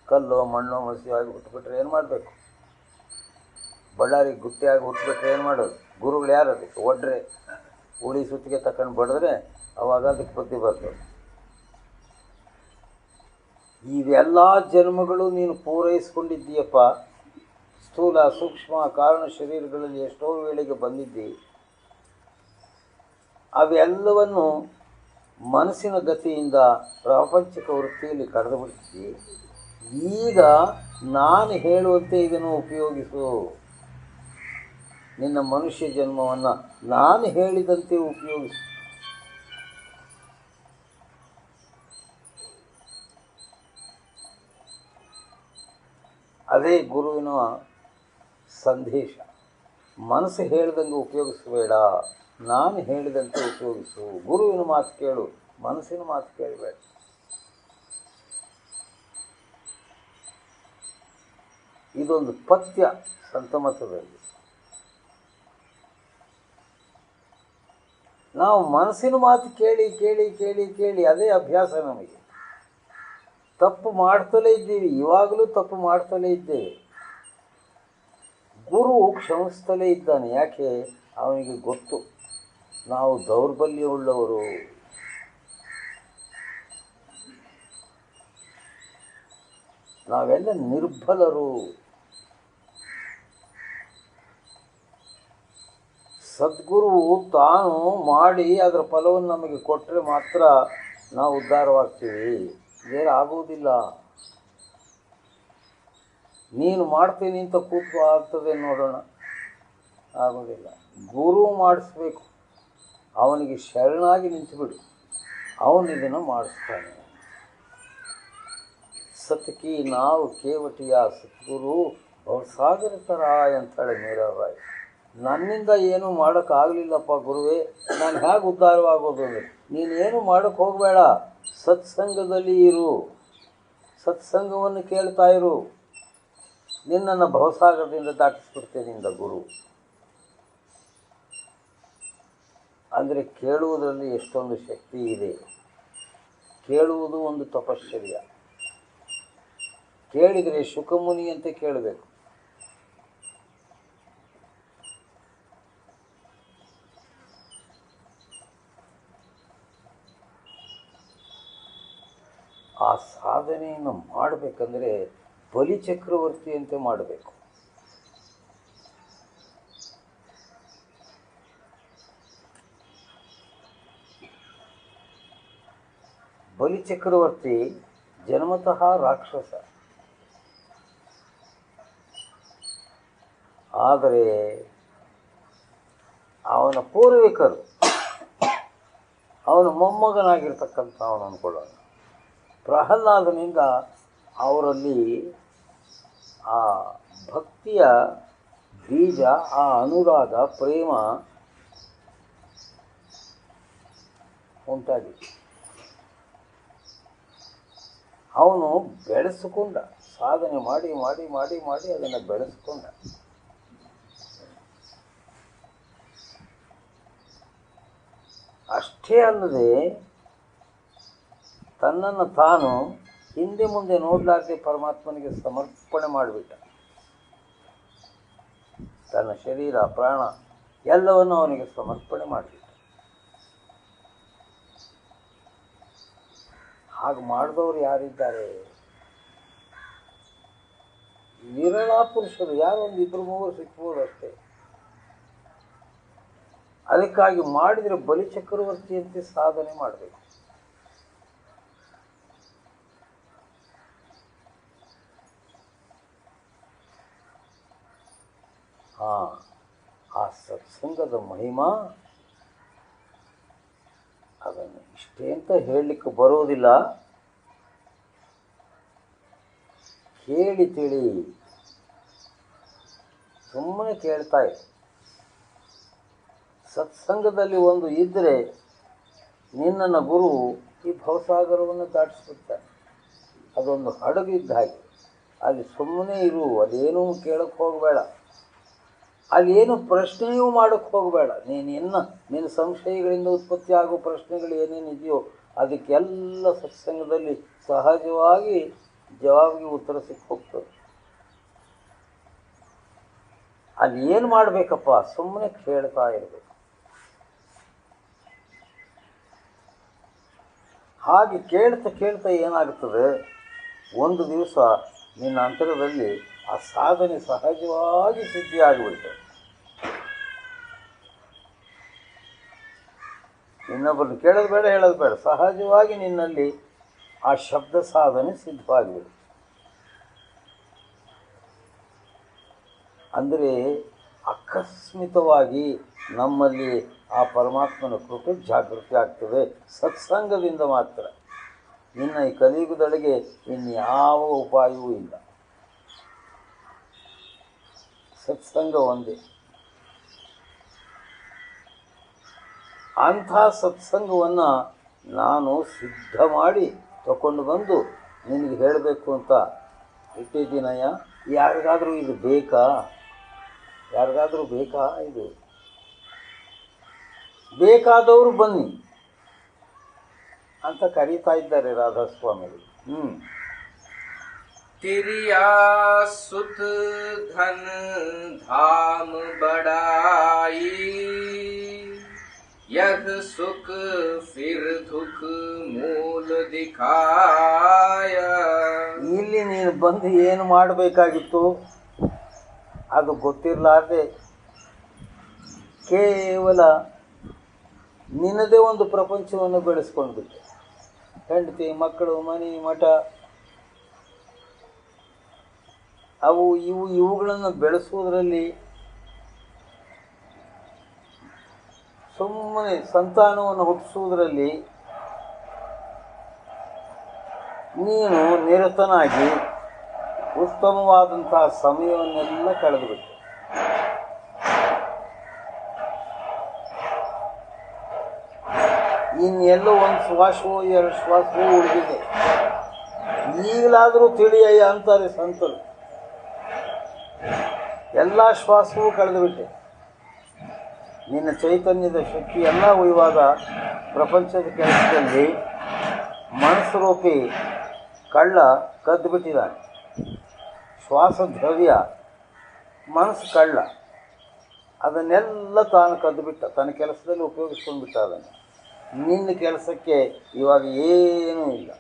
ಕಲ್ಲು ಮಣ್ಣು ಮಸಿಯಾಗಿ ಹುಟ್ಟುಬಿಟ್ರೆ ಏನು ಮಾಡಬೇಕು? ಬಳ್ಳಾರಿ ಗುಟ್ಟಿಯಾಗಿ ಹುಟ್ಟುಬಿಟ್ರೆ ಏನು ಮಾಡೋದು? ಗುರುಗಳು ಯಾರು ಅದಕ್ಕೆ? ಒಡ್ರೆ ಉಳಿ ಸುತ್ತಿಗೆ ತಗೊಂಡು ಬಡಿದ್ರೆ ಅವಾಗ ಅದಕ್ಕೆ ಬುದ್ಧಿ ಬರ್ತದೆ. ಇವೆಲ್ಲ ಜನ್ಮಗಳು ನೀನು ಪೂರೈಸ್ಕೊಂಡಿದ್ದೀಯಪ್ಪ. ಸ್ಥೂಲ ಸೂಕ್ಷ್ಮ ಕಾರಣ ಶರೀರಗಳಲ್ಲಿ ಎಷ್ಟೋ ವೇಳೆಗೆ ಬಂದಿದ್ದಿ. ಅವೆಲ್ಲವನ್ನು ಮನಸ್ಸಿನ ಗತಿಯಿಂದ ಪ್ರಾಪಂಚಿಕ ವೃತ್ತಿಯಲ್ಲಿ ಕಳೆದು ಬಿಡ್ತಿದ್ದಿ. ಈಗ ನಾನು ಹೇಳುವಂತೆ ಇದನ್ನು ಉಪಯೋಗಿಸು. ನಿನ್ನ ಮನುಷ್ಯ ಜನ್ಮವನ್ನು ನಾನು ಹೇಳಿದಂತೆ ಉಪಯೋಗಿಸು. ಅದೇ ಗುರುವಿನ ಸಂದೇಶ. ಮನಸ್ಸು ಹೇಳಿದಂಗೆ ಉಪಯೋಗಿಸಬೇಡ, ನಾನು ಹೇಳಿದಂತೆ ಉಪಯೋಗಿಸು. ಗುರುವಿನ ಮಾತು ಕೇಳು, ಮನಸ್ಸಿನ ಮಾತು ಕೇಳಬೇಡ. ಇದೊಂದು ಪಥ್ಯ ಸಂತಮತದಲ್ಲಿ. ನಾವು ಮನಸ್ಸಿನ ಮಾತು ಕೇಳಿ ಕೇಳಿ ಕೇಳಿ ಕೇಳಿ ಅದೇ ಅಭ್ಯಾಸ ನಮಗೆ. ತಪ್ಪು ಮಾಡ್ತಲೇ ಇದ್ದೀವಿ, ಇವಾಗಲೂ ತಪ್ಪು ಮಾಡ್ತಲೇ ಇದ್ದೇವೆ. ಗುರು ಕ್ಷಮಿಸ್ತಲೇ ಇದ್ದಾನೆ. ಯಾಕೆ? ಅವನಿಗೆ ಗೊತ್ತು ನಾವು ದೌರ್ಬಲ್ಯವುಳ್ಳವರು. ನಾವೆಲ್ಲ ನಿರ್ಬಲರು. ಸದ್ಗುರುವು ತಾನು ಮಾಡಿ ಅದರ ಫಲವನ್ನು ನಮಗೆ ಕೊಟ್ಟರೆ ಮಾತ್ರ ನಾವು ಉದ್ಧಾರವಾಗ್ತೀವಿ, ಬೇರೆ ಆಗುವುದಿಲ್ಲ. ನೀನು ಮಾಡ್ತೀನಿ ಅಂತ ಕೂತು ಆಗ್ತದೆ ನೋಡೋಣ, ಆಗೋದಿಲ್ಲ. ಗುರು ಮಾಡಿಸ್ಬೇಕು. ಅವನಿಗೆ ಶರಣಾಗಿ ನಿಂತುಬಿಡು, ಅವನಿದನ್ನು ಮಾಡಿಸ್ತಾನೆ. ಸತ್ಕಿ ನಾವು ಕೇವಟಿಯ ಸದ್ಗುರು ಭವಸಾಗರ ಥರ ಅಂತಾಳೆ ಮೀರಾಬಾಯಿ. ನನ್ನಿಂದ ಏನೂ ಮಾಡೋಕ್ಕಾಗಲಿಲ್ಲಪ್ಪ ಗುರುವೇ, ನಾನು ಹೇಗೆ ಉದ್ಧಾರವಾಗೋದು ಅಂದರೆ, ನೀನೇನು ಮಾಡೋಕ್ಕೆ ಹೋಗಬೇಡ, ಸತ್ಸಂಗದಲ್ಲಿ ಇರು, ಸತ್ಸಂಗವನ್ನು ಕೇಳ್ತಾ ಇರು. ನಿನ್ನನ್ನು ಭವಸಾಗರದಿಂದ ದಾಟಿಸ್ಬಿಡ್ತೇನಿಂದ ಗುರು. ಅಂದರೆ ಕೇಳುವುದರಲ್ಲಿ ಎಷ್ಟೊಂದು ಶಕ್ತಿ ಇದೆ. ಕೇಳುವುದು ಒಂದು ತಪಶ್ಚರ್ಯ. ಕೇಳಿದರೆ ಶುಕಮುನಿಯಂತೆ ಕೇಳಬೇಕು. ಆ ಸಾಧನೆಯನ್ನು ಮಾಡಬೇಕಂದ್ರೆ ಬಲಿಚಕ್ರವರ್ತಿಯಂತೆ ಮಾಡಬೇಕು. ಬಲಿಚಕ್ರವರ್ತಿ ಜನ್ಮತಃ ರಾಕ್ಷಸ. ಆದರೆ ಅವನ ಪೂರ್ವಿಕರು, ಅವನ ಮೊಮ್ಮಗನಾಗಿರ್ತಕ್ಕಂಥ ಅವನು ಅಂದ್ಕೊಳ್ಳೋಣ, ಪ್ರಹ್ಲಾದನಿಂದ ಅವರಲ್ಲಿ ಆ ಭಕ್ತಿಯ ಬೀಜ, ಆ ಅನುರಾಗ, ಪ್ರೇಮ ಉಂಟಾಗಿತ್ತು. ಅವನು ಬೆಳೆಸಿಕೊಂಡ, ಸಾಧನೆ ಮಾಡಿ ಮಾಡಿ ಮಾಡಿ ಮಾಡಿ ಅದನ್ನು ಬೆಳೆಸ್ಕೊಂಡ. ಅಷ್ಟೇ ಅಲ್ಲದೆ ತನ್ನನ್ನು ತಾನು ಹಿಂದೆ ಮುಂದೆ ನೋಡಲಾರ್ದೆ ಪರಮಾತ್ಮನಿಗೆ ಸಮರ್ಪಣೆ ಮಾಡಿಬಿಟ್ಟ. ತನ್ನ ಶರೀರ ಪ್ರಾಣ ಎಲ್ಲವನ್ನು ಅವನಿಗೆ ಸಮರ್ಪಣೆ ಮಾಡಲಿಕ್ಕೆ. ಹಾಗೆ ಮಾಡಿದವರು ಯಾರಿದ್ದಾರೆ? ವಿರಳ ಪುರುಷರು, ಯಾರೋ ಒಂದು ಇಬ್ಬರು ಮೂವರು ಸಿಕ್ಬೋದು ಅಷ್ಟೇ. ಅದಕ್ಕಾಗಿ ಮಾಡಿದರೆ ಬಲಿಚಕ್ರವರ್ತಿಯಂತೆ ಸಾಧನೆ ಮಾಡಬೇಕು. ಆ ಸತ್ಸಂಗದ ಮಹಿಮಾ ಅದನ್ನು ಇಷ್ಟೇ ಅಂತ ಹೇಳಲಿಕ್ಕೆ ಬರೋದಿಲ್ಲ. ಕೇಳಿ ತಿಳಿ, ಸುಮ್ಮನೆ ಕೇಳ್ತಾ ಇದೆ. ಸತ್ಸಂಗದಲ್ಲಿ ಒಂದು ಇದ್ದರೆ ನಿನ್ನನ್ನು ಗುರು ಈ ಭವಸಾಗರವನ್ನು ದಾಟಿಸ್ಬಿಡ್ತಾನೆ. ಅದೊಂದು ಹಡಗು ಇದ್ದ ಹಾಗೆ. ಅಲ್ಲಿ ಸುಮ್ಮನೆ ಇರು, ಅದೇನೂ ಕೇಳಕ್ಕೆ ಹೋಗಬೇಡ, ಅಲ್ಲಿ ಏನು ಪ್ರಶ್ನೆಯೂ ಮಾಡೋಕ್ಕೆ ಹೋಗಬೇಡ. ನಿನ್ನ ಸಂಶಯಗಳಿಂದ ಉತ್ಪತ್ತಿ ಆಗೋ ಪ್ರಶ್ನೆಗಳು ಏನೇನಿದೆಯೋ ಅದಕ್ಕೆಲ್ಲ ಸತ್ಸಂಗದಲ್ಲಿ ಸಹಜವಾಗಿ ಜವಾಬಿಗೆ ಉತ್ತರ ಸಿಕ್ಕಿ ಹೋಗ್ತದೆ. ಅಲ್ಲಿ ಏನು ಮಾಡಬೇಕಪ್ಪ? ಸುಮ್ಮನೆ ಕೇಳ್ತಾ ಇರಬೇಕು. ಹಾಗೆ ಕೇಳ್ತಾ ಕೇಳ್ತಾ ಏನಾಗ್ತದೆ, ಒಂದು ದಿವಸ ನಿನ್ನ ಅಂತರದಲ್ಲಿ ಆ ಸಾಧನೆ ಸಹಜವಾಗಿ ಸಿದ್ಧಿಯಾಗಿಬಿಡ್ತದೆ. ಇನ್ನೊಬ್ಬರನ್ನು ಕೇಳೋದು ಬೇಡ, ಹೇಳೋದು ಬೇಡ, ಸಹಜವಾಗಿ ನಿನ್ನಲ್ಲಿ ಆ ಶಬ್ದ ಸಾಧನೆ ಸಿದ್ಧವಾಗಿಬಿಡುತ್ತೆ. ಅಂದರೆ ಆಕಸ್ಮಿಕವಾಗಿ ನಮ್ಮಲ್ಲಿ ಆ ಪರಮಾತ್ಮನ ಕೃಪೆ ಜಾಗೃತಿ ಆಗ್ತದೆ ಸತ್ಸಂಗದಿಂದ ಮಾತ್ರ. ನಿನ್ನ ಈ ಕಲಿಯುಗದೊಳಗೆ ಇನ್ಯಾವ ಉಪಾಯವೂ ಇಲ್ಲ, ಸತ್ಸಂಗ ಒಂದೇ. ಅಂಥ ಸತ್ಸಂಗವನ್ನು ನಾನು ಸಿದ್ಧ ಮಾಡಿ ತಗೊಂಡು ಬಂದು ನಿನಗೆ ಹೇಳಬೇಕು ಅಂತ ಇಟ್ಟಿದ್ದೀನಯ್ಯ. ಯಾರಿಗಾದರೂ ಇದು ಬೇಕಾ? ಯಾರಿಗಾದರೂ ಬೇಕಾ? ಇದು ಬೇಕಾದವರು ಬನ್ನಿ ಅಂತ ಕರೀತಾ ಇದ್ದಾರೆ ರಾಧಾಸ್ವಾಮಿಗಳು. तिरिया सुत धन धाम बड़ाई, यह सुख फिर दुख मूल दिखाय. ಇಲ್ಲಿ ನೀನು ಬಂದು ಏನು ಮಾಡಬೇಕಾಗಿತ್ತು ಅದು ಗೊತ್ತಿರಲಾರ್ದೆ ಕೇವಲ ನಿನ್ನದೇ ಒಂದು ಪ್ರಪಂಚವನ್ನು ಬೆಳೆಸ್ಕೊಂಡ್ಬಿಟ್ಟೆ. ಹೆಂಡತಿ, ಮಕ್ಕಳು, ಮನೆ, ಮಠ, ಅವು ಇವುಗಳನ್ನು ಬೆಳೆಸುವುದರಲ್ಲಿ ಸುಮ್ಮನೆ ಸಂತಾನವನ್ನು ಹುಟ್ಟಿಸುವುದರಲ್ಲಿ ನೀನು ನಿರತನಾಗಿ ಉತ್ತಮವಾದಂತಹ ಸಮಯವನ್ನೆಲ್ಲ ಕಳೆದುಬಿಟ್ಟೆ. ಇನ್ನೆಲ್ಲೋ ಒಂದು ಶ್ವಾಸವೋ ಎರಡು ಶ್ವಾಸವೋ ಉಳಿದಿದೆ. ಈಗಲಾದರೂ ತಿಳಿಯಯ್ಯ ಅಂತಾರೆ ಸಂತರು. ಎಲ್ಲ ಶ್ವಾಸವೂ ಕಳೆದುಬಿಟ್ಟೆ. ನಿನ್ನ ಚೈತನ್ಯದ ಶಕ್ತಿ ಎಲ್ಲ ಇವಾಗ ಪ್ರಪಂಚದ ಕೆಲಸದಲ್ಲಿ ಮನಸ್ಸು ರೂಪಿ ಕಳ್ಳ ಕದ್ದು ಬಿಟ್ಟಿದ್ದಾನೆ. ಶ್ವಾಸ ದ್ರವ್ಯ ಮನಸ್ಸು ಕಳ್ಳ, ಅದನ್ನೆಲ್ಲ ತಾನು ಕದ್ದು ಬಿಟ್ಟ, ತನ್ನ ಕೆಲಸದಲ್ಲಿ ಉಪಯೋಗಿಸ್ಕೊಂಡು ಬಿಟ್ಟ. ಅದನ್ನು ನಿನ್ನ ಕೆಲಸಕ್ಕೆ ಇವಾಗ ಏನೂ ಇಲ್ಲ.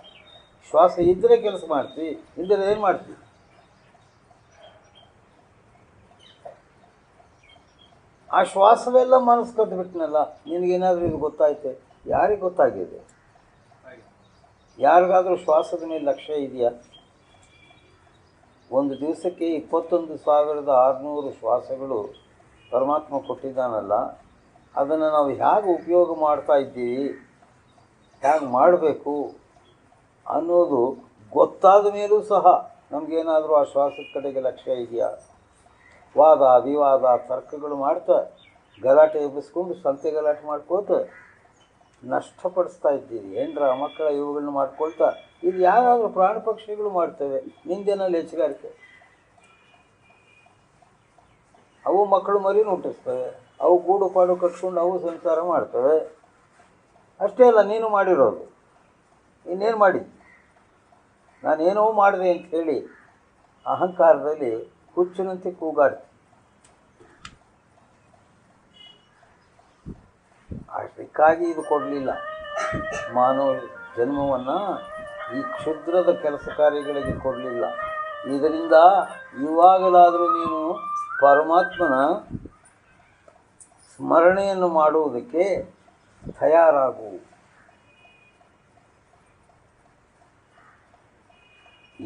ಶ್ವಾಸ ಇದ್ದರೆ ಕೆಲಸ ಮಾಡ್ತಿ, ಇದ್ದರೆ ಏನು ಮಾಡ್ತೀವಿ? ಆ ಶ್ವಾಸವೆಲ್ಲ ಮನಸ್ಸು ಕದ್ದು ಬಿಟ್ಟನಲ್ಲ. ನಿನಗೇನಾದರೂ ಇದು ಗೊತ್ತಾಯ್ತೆ? ಯಾರಿಗೆ ಗೊತ್ತಾಗಿದೆ? ಯಾರಿಗಾದರೂ ಶ್ವಾಸದ ಮೇಲೆ ಲಕ್ಷ್ಯ ಇದೆಯಾ? ಒಂದು ದಿವಸಕ್ಕೆ 21,600 ಶ್ವಾಸಗಳು ಪರಮಾತ್ಮ ಕೊಟ್ಟಿದ್ದಾನಲ್ಲ, ಅದನ್ನು ನಾವು ಹೇಗೆ ಉಪಯೋಗ ಮಾಡ್ತಾ ಇದ್ದೀವಿ, ಹೇಗೆ ಮಾಡಬೇಕು ಅನ್ನೋದು ಗೊತ್ತಾದ ಮೇಲೂ ಸಹ ನಮಗೇನಾದರೂ ಆ ಶ್ವಾಸದ ಕಡೆಗೆ ಲಕ್ಷ್ಯ ಇದೆಯಾ? ವಾದ ವಿವಾದ ತರ್ಕಗಳು ಮಾಡ್ತಾ ಗಲಾಟೆ ಎಬ್ಬಿಸ್ಕೊಂಡು ಸಂತೆ ಗಲಾಟೆ ಮಾಡ್ಕೋತ ನಷ್ಟಪಡಿಸ್ತಾ ಇದ್ದೀವಿ. ಹೆಂಡ್ರ ಮಕ್ಕಳ ಇವುಗಳನ್ನ ಮಾಡ್ಕೊಳ್ತಾ ಇದು ಯಾರಾದರೂ ಪ್ರಾಣ ಪಕ್ಷಿಗಳು ಮಾಡ್ತೇವೆ. ನಿಂದೇನಲ್ಲಿ ಹೆಚ್ಚುಗಾರಿಕೆ. ಅವು ಮಕ್ಕಳು ಮರಿನೂ ಹುಟ್ಟಿಸ್ತವೆ, ಅವು ಗೂಡು ಪಾಡು ಕಟ್ಕೊಂಡು ಅವು ಸಂಸಾರ ಮಾಡ್ತವೆ. ಅಷ್ಟೇ ಅಲ್ಲ ನೀನು ಮಾಡಿರೋದು. ಇನ್ನೇನು ಮಾಡಿ? ನಾನೇನೋ ಮಾಡಿದೆ ಅಂತ ಹೇಳಿ ಅಹಂಕಾರದಲ್ಲಿ ಹುಚ್ಚಿನಂತೆ ಕೂಗಾಡ್ತಿ. ಅದಕ್ಕಾಗಿ ಇದು ಕೊಡಲಿಲ್ಲ. ಮಾನವ ಜನ್ಮವನ್ನು ಈ ಕ್ಷುದ್ರದ ಕೆಲಸ ಕಾರ್ಯಗಳಿಗೆ ಕೊಡಲಿಲ್ಲ. ಇದರಿಂದ ಇವಾಗಲಾದರೂ ನೀನು ಪರಮಾತ್ಮನ ಸ್ಮರಣೆಯನ್ನು ಮಾಡುವುದಕ್ಕೆ ತಯಾರಾಗು.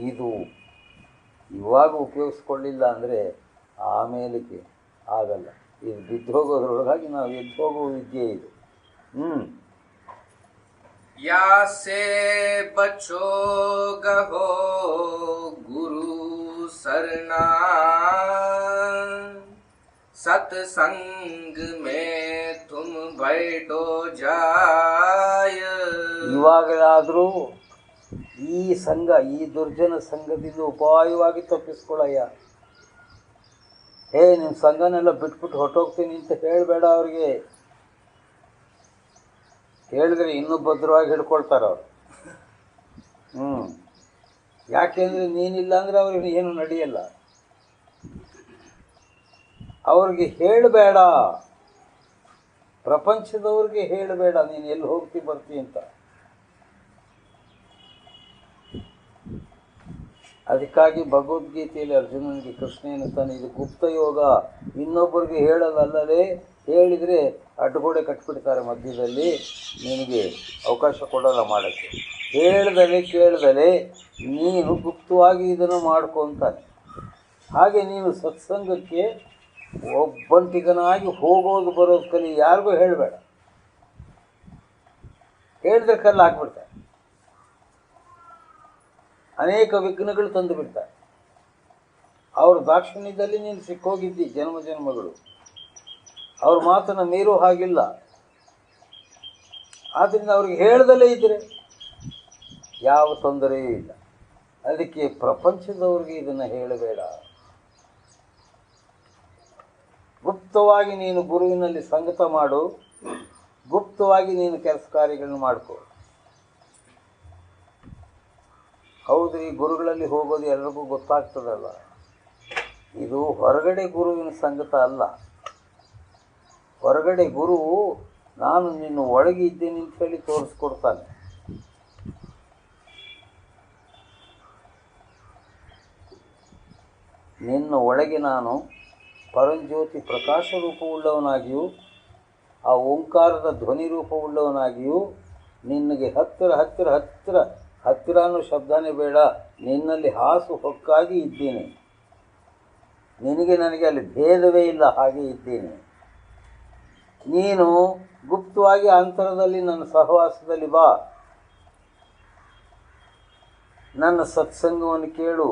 ಇದು ಇವಾಗ ಉಪಯೋಗಿಸ್ಕೊಳ್ಳಿಲ್ಲ ಅಂದರೆ ಆಮೇಲಕ್ಕೆ ಆಗಲ್ಲ. ಇದು ಬಿದ್ದು ಹೋಗೋದ್ರೊಳಗಾಗಿ ನಾವು ಎದ್ದು ಹೋಗುವ ವಿದ್ಯೆ ಇದು. या से बचोग हो गुरु सरना सत्संग में तुम बैठो जाय. ಇವಾಗಲಾದರೂ ಈ ಸಂಘ, ಈ ದುರ್ಜನ ಸಂಘದಿಂದ ಉಪಾಯವಾಗಿ ತಪ್ಪಿಸ್ಕೊಳ್ಳಯ್ಯ. ನಿಮ್ಮ ಸಂಘನೆಲ್ಲ ಬಿಟ್ಬಿಟ್ಟು ಹೊರಟೋಗ್ತೀನಿ ಅಂತ ಹೇಳಬೇಡ ಅವ್ರಿಗೆ. ಹೇಳಿದ್ರೆ ಇನ್ನೂ ಭದ್ರವಾಗಿ ಹಿಡ್ಕೊಳ್ತಾರೆ ಅವರು. ಯಾಕೆಂದರೆ ನೀನಿಲ್ಲ ಅಂದರೆ ಅವ್ರಿಗೆ ಏನು ನಡೆಯಲ್ಲ. ಅವ್ರಿಗೆ ಹೇಳಬೇಡ, ಪ್ರಪಂಚದವ್ರಿಗೆ ಹೇಳಬೇಡ ನೀನು ಎಲ್ಲಿ ಹೋಗ್ತಿ ಬರ್ತಿ ಅಂತ. ಅದಕ್ಕಾಗಿ ಭಗವದ್ಗೀತೆಯಲ್ಲಿ ಅರ್ಜುನನಿಗೆ ಕೃಷ್ಣ ಎನ್ನುತ್ತಾನೆ, ಇದು ಗುಪ್ತ ಯೋಗ, ಇನ್ನೊಬ್ಬರಿಗೆ ಹೇಳೋದಲ್ಲದೆ ಹೇಳಿದರೆ ಅಡ್ಡಗೋಡೆ ಕಟ್ಬಿಡ್ತಾರೆ ಮಧ್ಯದಲ್ಲಿ, ನಿನಗೆ ಅವಕಾಶ ಕೊಡೋಲ್ಲ ಮಾಡೋಕ್ಕೆ. ಹೇಳ್ದಲೆ ಕೇಳ್ದಲೆ ನೀನು ಗುಪ್ತವಾಗಿ ಇದನ್ನು ಮಾಡ್ಕೊತಾನೆ. ಹಾಗೆ ನೀನು ಸತ್ಸಂಗಕ್ಕೆ ಒಬ್ಬಂಟಿಗನಾಗಿ ಹೋಗೋದು ಬರೋದು ಕಲಿ. ಯಾರಿಗೂ ಹೇಳಬೇಡ. ಹೇಳಿದ್ರೆ ಕಲ್ಲು ಹಾಕ್ಬಿಡ್ತಾರೆ. ಅನೇಕ ವಿಘ್ನಗಳು ತಂದು ಬಿಡ್ತಾರೆ. ಅವ್ರ ದಾಕ್ಷಿಣ್ಯದಲ್ಲಿ ನೀನು ಸಿಕ್ಕೋಗಿದ್ದಿ ಜನ್ಮ ಜನ್ಮಗಳು. ಅವ್ರ ಮಾತನ್ನು ಮೀರೋ ಹಾಗಿಲ್ಲ. ಆದ್ದರಿಂದ ಅವ್ರಿಗೆ ಹೇಳ್ದಲೇ ಇದ್ದರೆ ಯಾವ ತೊಂದರೆಯೂ ಇಲ್ಲ. ಅದಕ್ಕೆ ಪ್ರಪಂಚದವ್ರಿಗೆ ಇದನ್ನು ಹೇಳಬೇಡ. ಗುಪ್ತವಾಗಿ ನೀನು ಗುರುವಿನಲ್ಲಿ ಸಂಗತ ಮಾಡು. ಗುಪ್ತವಾಗಿ ನೀನು ಕೆಲಸ ಕಾರ್ಯಗಳನ್ನು ಮಾಡ್ಕೋ. ಹೌದ್ರಿ, ಗುರುಗಳಲ್ಲಿ ಹೋಗೋದು ಎಲ್ರಿಗೂ ಗೊತ್ತಾಗ್ತದಲ್ಲ. ಇದು ಹೊರಗಡೆ ಗುರುವಿನ ಸಂಗತ ಅಲ್ಲ. ಹೊರಗಡೆ ಗುರು ನಾನು ನಿನ್ನ ಒಳಗೆ ಇದ್ದೀನಿ ಅಂತ ಹೇಳಿ ತೋರಿಸ್ಕೊಡ್ತಾನೆ. ನಿನ್ನ ಒಳಗೆ ನಾನು ಪರಂಜ್ಯೋತಿ ಪ್ರಕಾಶ ರೂಪವುಳ್ಳವನಾಗಿಯೂ ಆ ಓಂಕಾರದ ಧ್ವನಿ ರೂಪವುಳ್ಳವನಾಗಿಯೂ ನಿನಗೆ ಹತ್ತಿರ ಹತ್ತಿರ ಹತ್ತಿರ ಹತ್ತಿರ ಅನ್ನೋ ಶಬ್ದನೇ ಬೇಡ, ನಿನ್ನಲ್ಲಿ ಹಾಸು ಹೊಕ್ಕಾಗಿ ಇದ್ದೀನಿ. ನಿನಗೆ ನನಗೆ ಅಲ್ಲಿ ಭೇದವೇ ಇಲ್ಲ, ಹಾಗೆ ಇದ್ದೀನಿ. ನೀನು ಗುಪ್ತವಾಗಿ ಅಂತರದಲ್ಲಿ ನನ್ನ ಸಹವಾಸದಲ್ಲಿ ಬಾ. ನನ್ನ ಸತ್ಸಂಗವನ್ನು ಕೇಳು,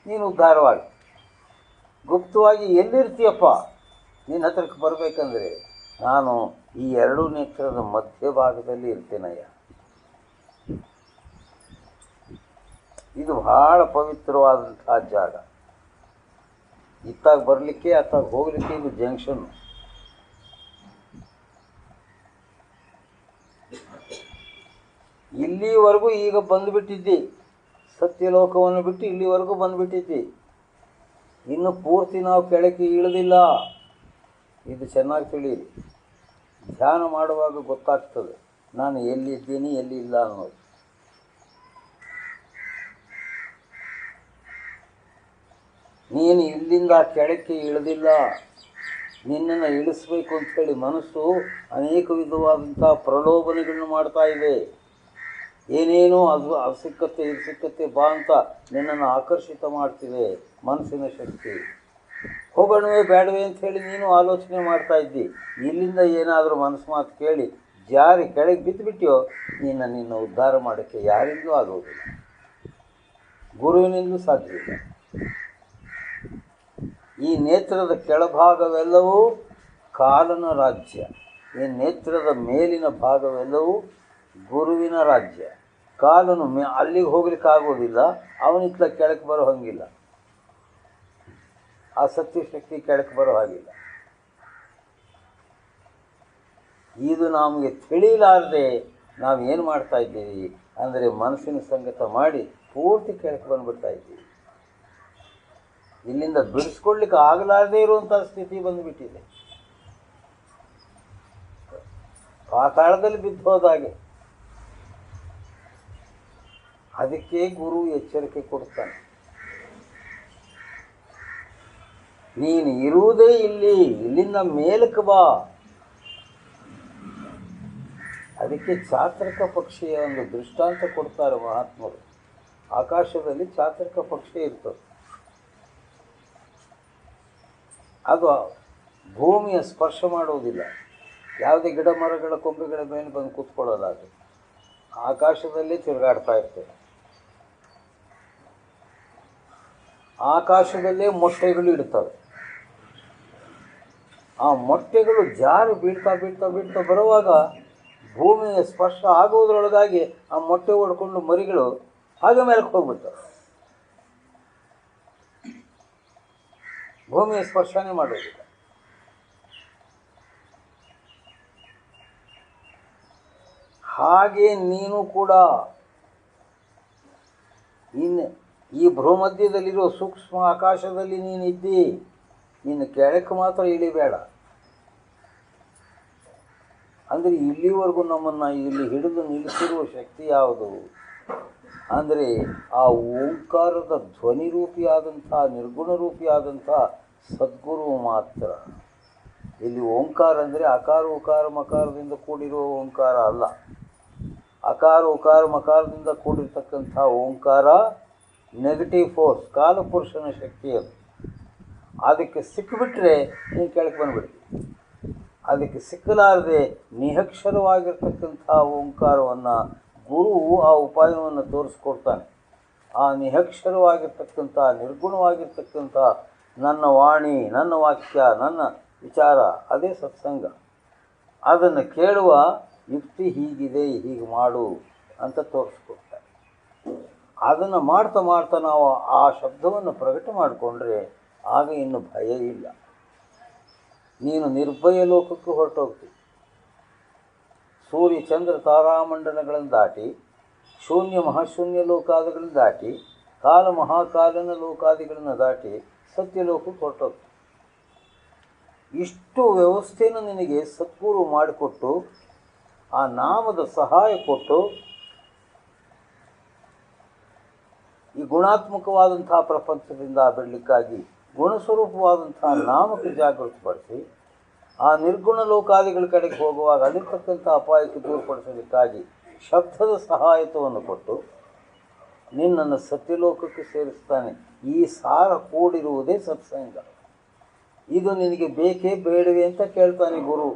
ನೀನು ಉದ್ಧಾರವಾಗಿ. ಗುಪ್ತವಾಗಿ ಎಲ್ಲಿರ್ತೀಯಪ್ಪ? ನಿನ್ನ ಹತ್ರಕ್ಕೆ ಬರಬೇಕಂದ್ರೆ ನಾನು ಈ ಎರಡೂ ನೇತ್ರದ ಮಧ್ಯಭಾಗದಲ್ಲಿ ಇರ್ತೇನಯ್ಯ. ಇದು ಬಹಳ ಪವಿತ್ರವಾದಂತಹ ಜಾಗ. ಇತ್ತಾಗ ಬರಲಿಕ್ಕೆ ಅತ್ತಾಗ ಹೋಗಲಿಕ್ಕೆ ಇದು ಜಂಕ್ಷನ್. ಇಲ್ಲಿವರೆಗೂ ಈಗ ಬಂದುಬಿಟ್ಟಿದ್ದಿ, ಸತ್ಯಲೋಕವನ್ನು ಬಿಟ್ಟು ಇಲ್ಲಿವರೆಗೂ ಬಂದುಬಿಟ್ಟಿದ್ದಿ. ಇನ್ನು ಪೂರ್ತಿ ನಾವು ಕೆಳಕ್ಕೆ ಇಳಿದಿಲ್ಲ. ಇದು ಚೆನ್ನಾಗಿ ತಿಳಿಯಿರಿ. ಧ್ಯಾನ ಮಾಡುವಾಗ ಗೊತ್ತಾಗ್ತದೆ ನಾನು ಎಲ್ಲಿದ್ದೀನಿ ಎಲ್ಲಿ ಇಲ್ಲ ಅನ್ನೋದು. ನೀನು ಇಲ್ಲಿಂದ ಕೆಳಕ್ಕೆ ಇಳಿದಿಲ್ಲ. ನಿನ್ನನ್ನು ಇಳಿಸ್ಬೇಕು ಅಂಥೇಳಿ ಮನಸ್ಸು ಅನೇಕ ವಿಧವಾದಂಥ ಪ್ರಲೋಭನೆಗಳನ್ನು ಮಾಡ್ತಾ ಇದೆ. ಏನೇನೋ ಅದು ಸಿಕ್ಕತ್ತೆ ಇದು ಸಿಕ್ಕತ್ತೆ ಬಾ ಅಂತ ನಿನ್ನನ್ನು ಆಕರ್ಷಿತ ಮಾಡ್ತಿದೆ ಮನಸ್ಸಿನ ಶಕ್ತಿ. ಹೋಗೋಣವೇ ಬೇಡವೇ ಅಂಥೇಳಿ ನೀನು ಆಲೋಚನೆ ಮಾಡ್ತಾ ಇದ್ದಿ. ಇಲ್ಲಿಂದ ಏನಾದರೂ ಮನಸ್ಸು ಮಾತು ಕೇಳಿ ಜಾರಿ ಕೆಳಗೆ ಬಿದ್ದುಬಿಟ್ಟಿಯೋ ನಿನ್ನ ಉದ್ಧಾರ ಮಾಡೋಕ್ಕೆ ಯಾರಿಂದಲೂ ಆಗೋದಿಲ್ಲ, ಗುರುವಿನಿಂದಲೂ ಸಾಧ್ಯ ಇಲ್ಲ. ಈ ನೇತ್ರದ ಕೆಳಭಾಗವೆಲ್ಲವೂ ಕಾಲನ ರಾಜ್ಯ, ಈ ನೇತ್ರದ ಮೇಲಿನ ಭಾಗವೆಲ್ಲವೂ ಗುರುವಿನ ರಾಜ್ಯ. ಕಾಲನು ಅಲ್ಲಿಗೆ ಹೋಗ್ಲಿಕ್ಕೆ ಆಗೋದಿಲ್ಲ, ಅವನಿತ್ಲ ಕೆಳಕ್ಕೆ ಬರೋ ಹಂಗಿಲ್ಲ. ಆ ಸತ್ಯಶಕ್ತಿ ಕೆಳಕ್ಕೆ ಬರೋ ಹಾಗಿಲ್ಲ. ಇದು ನಮಗೆ ತಿಳಿಲಾರದೆ ನಾವೇನು ಮಾಡ್ತಾ ಇದ್ದೀವಿ ಅಂದರೆ ಮನಸ್ಸಿನ ಸಂಗತ ಮಾಡಿ ಪೂರ್ತಿ ಕೆಳಕ್ಕೆ ಬಂದುಬಿಡ್ತಾ ಇದ್ದೀವಿ. ಇಲ್ಲಿಂದ ಬಿಡಿಸ್ಕೊಳ್ಲಿಕ್ಕೆ ಆಗಲಾರದೇ ಇರುವಂಥ ಸ್ಥಿತಿ ಬಂದುಬಿಟ್ಟಿದೆ. ಪಾತಾಳದಲ್ಲಿ ಬಿದ್ದು ಹೋದಾಗೆ. ಅದಕ್ಕೆ ಗುರು ಎಚ್ಚರಿಕೆ ಕೊಡ್ತಾನೆ, ನೀನು ಇರುವುದೇ ಇಲ್ಲಿ, ಇಲ್ಲಿಂದ ಮೇಲಕ್ಕೆ ಬಾ. ಅದಕ್ಕೆ ಚಾತಕ ಪಕ್ಷಿಯ ಒಂದು ದೃಷ್ಟಾಂತ ಕೊಡ್ತಾರೆ ಮಹಾತ್ಮರು. ಆಕಾಶದಲ್ಲಿ ಚಾತಕ ಪಕ್ಷಿ ಇರ್ತದೆ, ಅದು ಭೂಮಿಯ ಸ್ಪರ್ಶ ಮಾಡುವುದಿಲ್ಲ. ಯಾವುದೇ ಗಿಡ ಮರಗಳ ಕೊಂಬೆಗಳ ಮೇಲೆ ಬಂದು ಕೂತ್ಕೊಳ್ಳೋಲ್ಲ, ಅದು ಆಕಾಶದಲ್ಲೇ ತಿರುಗಾಡ್ತಾ ಇರ್ತದೆ. ಆಕಾಶದಲ್ಲೇ ಮೊಟ್ಟೆಗಳು ಇಡ್ತವೆ. ಆ ಮೊಟ್ಟೆಗಳು ಜಾರಿ ಬೀಳ್ತಾ ಬೀಳ್ತಾ ಬೀಳ್ತಾ ಬರುವಾಗ ಭೂಮಿಯ ಸ್ಪರ್ಶ ಆಗುವುದರೊಳಗಾಗಿ ಆ ಮೊಟ್ಟೆ ಹೊಡ್ಕೊಂಡು ಮರಿಗಳು ಹಾಗೆ ಮೇಲಕ್ಕೆ ಹೋಗ್ಬಿಡ್ತವೆ. ಭೂಮಿಯ ಸ್ಪರ್ಶನೇ ಮಾಡೋದಿಲ್ಲ. ಹಾಗೆ ನೀನು ಕೂಡ ಇನ್ನು ಈ ಭೂಮಧ್ಯದಲ್ಲಿರೋ ಸೂಕ್ಷ್ಮ ಆಕಾಶದಲ್ಲಿ ನೀನಿದ್ದಿ. ಇನ್ನು ಕೆಳಕ್ಕೆ ಮಾತ್ರ ಇಳಿಬೇಡ. ಅಂದರೆ ಇಲ್ಲಿವರೆಗೂ ನಮ್ಮನ್ನು ಇಲ್ಲಿ ಹಿಡಿದು ನಿಲ್ಲಿಸಿರುವ ಶಕ್ತಿ ಯಾವುದು ಅಂದರೆ ಆ ಓಂಕಾರದ ಧ್ವನಿರೂಪಿಯಾದಂಥ ನಿರ್ಗುಣರೂಪಿಯಾದಂಥ ಸದ್ಗುರು ಮಾತ್ರ. ಇಲ್ಲಿ ಓಂಕಾರ ಅಂದರೆ ಅಕಾರ ಉಕಾರ ಮಕಾರದಿಂದ ಕೂಡಿರುವ ಓಂಕಾರ ಅಲ್ಲ. ಅಕಾರ ಉಕಾರ ಮಕಾರದಿಂದ ಕೂಡಿರ್ತಕ್ಕಂಥ ಓಂಕಾರ ನೆಗೆಟಿವ್ ಫೋರ್ಸ್, ಕಾಲಪುರುಷನ ಶಕ್ತಿ ಅದು. ಅದಕ್ಕೆ ಸಿಕ್ಕಿಬಿಟ್ರೆ ನೀನು ಕೆಳಗೆ ಬಂದುಬಿಡ್ತೀವಿ. ಅದಕ್ಕೆ ಸಿಕ್ಕಲಾರದೆ ನಿರಕ್ಷರವಾಗಿರ್ತಕ್ಕಂಥ ಓಂಕಾರವನ್ನು ಗುರು ಆ ಉಪಾಯವನ್ನು ತೋರಿಸ್ಕೊಡ್ತಾನೆ. ಆ ನಿರಕ್ಷರವಾಗಿರ್ತಕ್ಕಂಥ ನಿರ್ಗುಣವಾಗಿರ್ತಕ್ಕಂಥ ನನ್ನ ವಾಣಿ, ನನ್ನ ವಾಕ್ಯ, ನನ್ನ ವಿಚಾರ, ಅದೇ ಸತ್ಸಂಗ. ಅದನ್ನು ಕೇಳುವ ಯುಕ್ತಿ ಹೀಗಿದೆ, ಹೀಗೆ ಮಾಡು ಅಂತ ತೋರಿಸ್ಕೊಡ್ತಾರೆ. ಅದನ್ನು ಮಾಡ್ತಾ ಮಾಡ್ತಾ ನಾವು ಆ ಶಬ್ದವನ್ನು ಪ್ರಕಟ ಮಾಡಿಕೊಂಡ್ರೆ ಆಗ ಇನ್ನು ಭಯ ಇಲ್ಲ. ನೀನು ನಿರ್ಭಯ ಲೋಕಕ್ಕೆ ಹೊರಟೋಗ್ತಿ. ಸೂರ್ಯ ಚಂದ್ರ ತಾರಾಮಂಡಲಗಳನ್ನು ದಾಟಿ, ಶೂನ್ಯ ಮಹಾಶೂನ್ಯ ಲೋಕಾದಿಗಳನ್ನು ದಾಟಿ, ಕಾಲ ಮಹಾಕಾಲನ ಲೋಕಾದಿಗಳನ್ನು ದಾಟಿ ಸತ್ಯಲೋಕಕ್ಕೆ ಹೊರಟೋಗ್ತಿ. ಇಷ್ಟು ವ್ಯವಸ್ಥೆಯನ್ನು ನಿನಗೆ ಸದ್ಗುರು ಮಾಡಿಕೊಟ್ಟು ಆ ನಾಮದ ಸಹಾಯ ಕೊಟ್ಟು ಈ ಗುಣಾತ್ಮಕವಾದಂತಹ ಪ್ರಪಂಚದಿಂದ ಬಿಡಲಿಕ್ಕಾಗಿ ಗುಣಸ್ವರೂಪವಾದಂತಹ ನಾಮಕ್ಕೆ ಜಾಗೃತಪಡಿಸಿ ಆ ನಿರ್ಗುಣ ಲೋಕಾದಿಗಳ ಕಡೆಗೆ ಹೋಗುವಾಗ ಅಲ್ಲಿರ್ತಕ್ಕಂಥ ಅಪಾಯಕ್ಕೆ ದೂರಪಡಿಸಲಿಕ್ಕಾಗಿ ಶಬ್ದದ ಸಹಾಯತವನ್ನು ಕೊಟ್ಟು ನಿನ್ನನ್ನು ಸತ್ಯಲೋಕಕ್ಕೆ ಸೇರಿಸ್ತಾನೆ. ಈ ಸಾರ ಕೂಡಿರುವುದೇ ಸತ್ಸಂಗ. ಇದು ನಿನಗೆ ಬೇಕೇ ಬೇಡವೆ ಅಂತ ಕೇಳ್ತಾನೆ ಗುರು.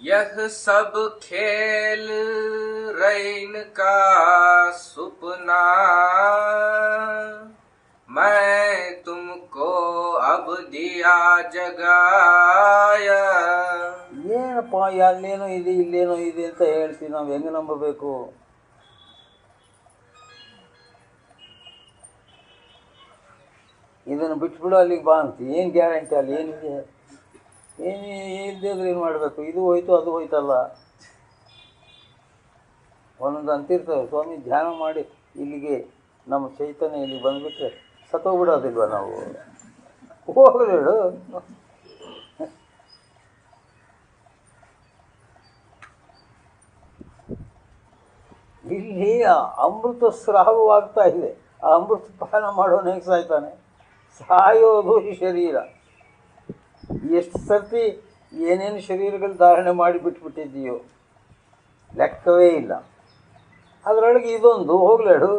यह सब खेल रैन का सुपना, मैं तुमको अब दिया जगाया. ಏನಪ್ಪ ಅಲ್ಲೇನೋ ಇದೆ ಇಲ್ಲೇನೋ ಇದೆ ಅಂತ ಹೇಳ್ತೀವಿ, ನಾವು ಹೆಂಗೆ ನಂಬಬೇಕು? ಇದನ್ನು ಬಿಟ್ಬಿಡು, ಅಲ್ಲಿಗೆ ಬಾ ಅಂತ ಏನು ಗ್ಯಾರಂಟಿ? ಅಲ್ಲಿ ಏನಿದೆ? ಏನು ಇಲ್ಲದಿದ್ರೆ ಏನು ಮಾಡಬೇಕು? ಇದು ಹೋಯ್ತು ಅದು ಹೋಯ್ತಲ್ಲ. ಒಂದೊಂದು ಅಂತಿರ್ತವೆ, ಸ್ವಾಮಿ ಧ್ಯಾನ ಮಾಡಿ ಇಲ್ಲಿಗೆ ನಮ್ಮ ಚೈತನ್ಯ ಇಲ್ಲಿಗೆ ಬಂದುಬಿಟ್ರೆ ಸತ್ತೋಗ್ಬಿಡೋದಿಲ್ವ ನಾವು? ಹೋಗಲೇಳು. ಇಲ್ಲಿ ಅಮೃತ ಸ್ರಾವವಾಗ್ತಾ ಇದೆ. ಆ ಅಮೃತ ಪಾನ ಮಾಡೋನು ಹೇಗೆ ಸಾಯ್ತಾನೆ? ಸಾಯೋದು ಈ ಶರೀರ. ಎಷ್ಟು ಸರ್ತಿ ಏನೇನು ಶರೀರಗಳು ಧಾರಣೆ ಮಾಡಿ ಬಿಟ್ಬಿಟ್ಟಿದ್ದೀಯೋ ಲೆಕ್ಕವೇ ಇಲ್ಲ. ಅದರೊಳಗೆ ಇದೊಂದು ಹೋಗ್ಲೇಡು.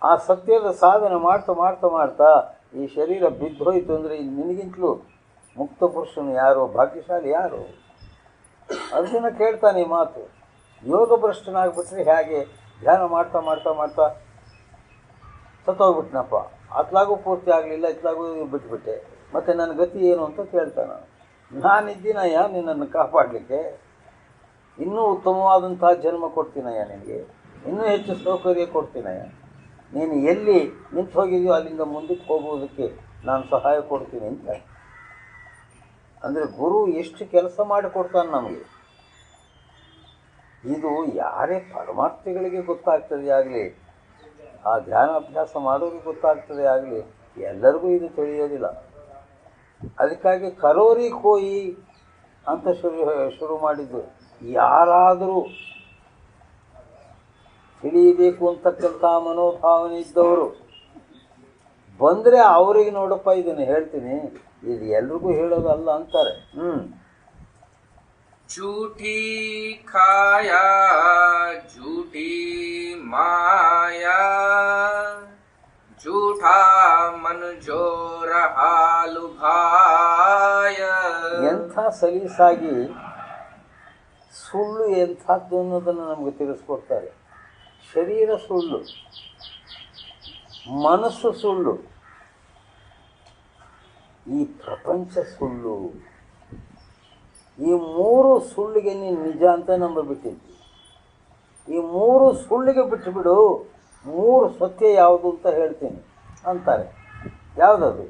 ಆ ಸತ್ಯದ ಸಾಧನೆ ಮಾಡ್ತಾ ಮಾಡ್ತಾ ಮಾಡ್ತಾ ಈ ಶರೀರ ಬಿದ್ದೋಯ್ತು ಅಂದರೆ ನಿನಗಿಂತಲೂ ಮುಕ್ತ ಪುರುಷನು ಯಾರು, ಭಾಗ್ಯಶಾಲಿ ಯಾರು? ಅರ್ಜುನ ಕೇಳ್ತಾನೆ ಈ ಮಾತು. ಯೋಗ ಭ್ರಷ್ಟನಾಗ್ಬಿಟ್ರೆ ಹೇಗೆ? ಧ್ಯಾನ ಮಾಡ್ತಾ ಮಾಡ್ತಾ ಮಾಡ್ತಾ ಸತ್ತೋಗ್ಬಿಟ್ನಪ್ಪ, ಅತ್ಲಾಗೂ ಪೂರ್ತಿ ಆಗಲಿಲ್ಲ, ಇತ್ಲಾಗೂ ಬಿಟ್ಬಿಟ್ಟೆ, ಮತ್ತು ನನ್ನ ಗತಿ ಏನು ಅಂತ ಕೇಳ್ತಾನೆ. ನಾನಿದ್ದೀನಯ್ಯ ನಿನ್ನನ್ನು ಕಾಪಾಡಲಿಕ್ಕೆ, ಇನ್ನೂ ಉತ್ತಮವಾದಂತಹ ಜನ್ಮ ಕೊಡ್ತೀನಯ್ಯ ನಿನಗೆ, ಇನ್ನೂ ಹೆಚ್ಚು ಸೌಕರ್ಯ ಕೊಡ್ತೀನಯ್ಯ. ನೀನು ಎಲ್ಲಿ ನಿಂತು ಹೋಗಿದೆಯೋ ಅಲ್ಲಿಂದ ಮುಂದಕ್ಕೆ ಹೋಗುವುದಕ್ಕೆ ನಾನು ಸಹಾಯ ಕೊಡ್ತೀನಿ ಅಂತ. ಅಂದರೆ ಗುರು ಎಷ್ಟು ಕೆಲಸ ಮಾಡಿಕೊಡ್ತಾನೆ ನಮಗೆ. ಇದು ಯಾರೇ ಪರಮಾರ್ಥಿಗಳಿಗೆ ಗೊತ್ತಾಗ್ತದೆ ಆಗಲಿ, ಆ ಧ್ಯಾನಾಭ್ಯಾಸ ಮಾಡೋರಿಗೆ ಗೊತ್ತಾಗ್ತದೆ ಆಗಲಿ, ಎಲ್ಲರಿಗೂ ಇದು ತಿಳಿಯೋದಿಲ್ಲ. ಅದಕ್ಕಾಗಿ ಕರೋರಿ ಕೋಯಿ ಅಂತ ಶುರು ಮಾಡಿದ್ದು. ಯಾರಾದರೂ ತಿಳಿಯಬೇಕು ಅಂತಕ್ಕಂಥ ಮನೋಭಾವನೆ ಇದ್ದವರು ಬಂದರೆ ಅವರಿಗೆ ನೋಡಪ್ಪ ಇದನ್ನು ಹೇಳ್ತೀನಿ, ಇದು ಎಲ್ರಿಗೂ ಹೇಳೋದಲ್ಲ ಅಂತಾರೆ. झूठी खाया झूठी माया झूठा मन जो रहा लुभाय. ಎಂಥ ಸಲೀಸಾಗಿ ಸುಳ್ಳು ಎಂಥದ್ದು ಅನ್ನೋದನ್ನು ನಮಗೆ ತಿಳಿಸ್ಕೊಡ್ತಾರೆ. ಶರೀರ ಸುಳ್ಳು, ಮನಸ್ಸು ಸುಳ್ಳು, ಈ ಪ್ರಪಂಚ ಸುಳ್ಳು. ಈ ಮೂರು ಸುಳ್ಳಿಗೆ ನೀನು ನಿಜ ಅಂತ ನಂಬಿಬಿಟ್ಟಿದ್ದಿ. ಈ ಮೂರು ಸುಳ್ಳಿಗೆ ಬಿಟ್ಟುಬಿಡು, ಮೂರು ಸತ್ಯ ಯಾವುದು ಅಂತ ಹೇಳ್ತೀನಿ ಅಂತಾರೆ. ಯಾವುದದು?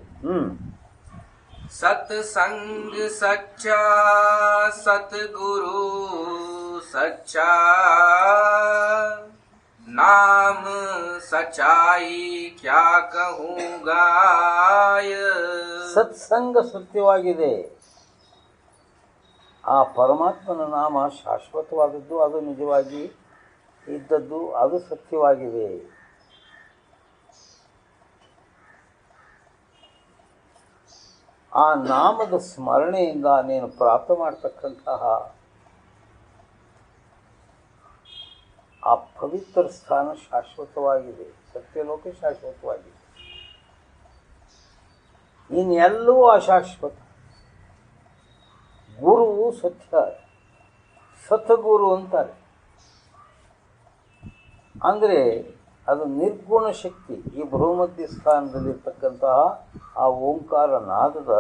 सत्संग सच्चा सतगुरु सच्चा नाम सच्चाई क्या कहूँगा. ಸತ್ಸಂಗ ಸತ್ಯವಾಗಿದೆ. ಆ ಪರಮಾತ್ಮನ ನಾಮ ಶಾಶ್ವತವಾದದ್ದು, ಅದು ನಿಜವಾಗಿ ಇದ್ದದ್ದು, ಅದು ಸತ್ಯವಾಗಿದೆ. ಆ ನಾಮದ ಸ್ಮರಣೆಯಿಂದ ನೀನು ಪ್ರಾಪ್ತ ಮಾಡತಕ್ಕಂತಹ ಆ ಪವಿತ್ರ ಸ್ಥಾನ ಶಾಶ್ವತವಾಗಿದೆ. ಸತ್ಯಲೋಕ ಶಾಶ್ವತವಾಗಿದೆ. ಇನ್ನೆಲ್ಲವೂ ಅಶಾಶ್ವತ. ಗುರುವು ಸತ್ಯ, ಸತಗುರು ಅಂತಾರೆ. ಅಂದರೆ ಅದು ನಿರ್ಗುಣ ಶಕ್ತಿ. ಈ ಬೃಹಮಧ್ಯ ಸ್ಥಾನದಲ್ಲಿರ್ತಕ್ಕಂತಹ ಆ ಓಂಕಾರ ನಾದದ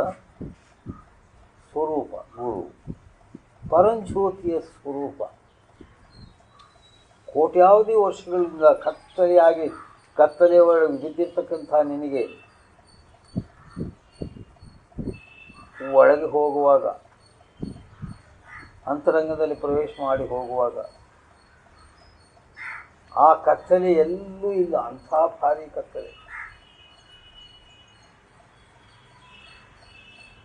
ಸ್ವರೂಪ ಗುರು, ಪರಂಜ್ಯೋತಿಯ ಸ್ವರೂಪ. ಕೋಟ್ಯಾವಧಿ ವರ್ಷಗಳಿಂದ ಕತ್ತಲೆಯ ಒಳಗೆ ಬಿದ್ದಿರ್ತಕ್ಕಂಥ ನಿನಗೆ ಒಳಗೆ ಹೋಗುವಾಗ, ಅಂತರಂಗದಲ್ಲಿ ಪ್ರವೇಶ ಮಾಡಿ ಹೋಗುವಾಗ ಆ ಕತ್ತಲೆ ಎಲ್ಲೂ ಇಲ್ಲ. ಅಂಥ ಭಾರಿ ಕತ್ತಲೆ.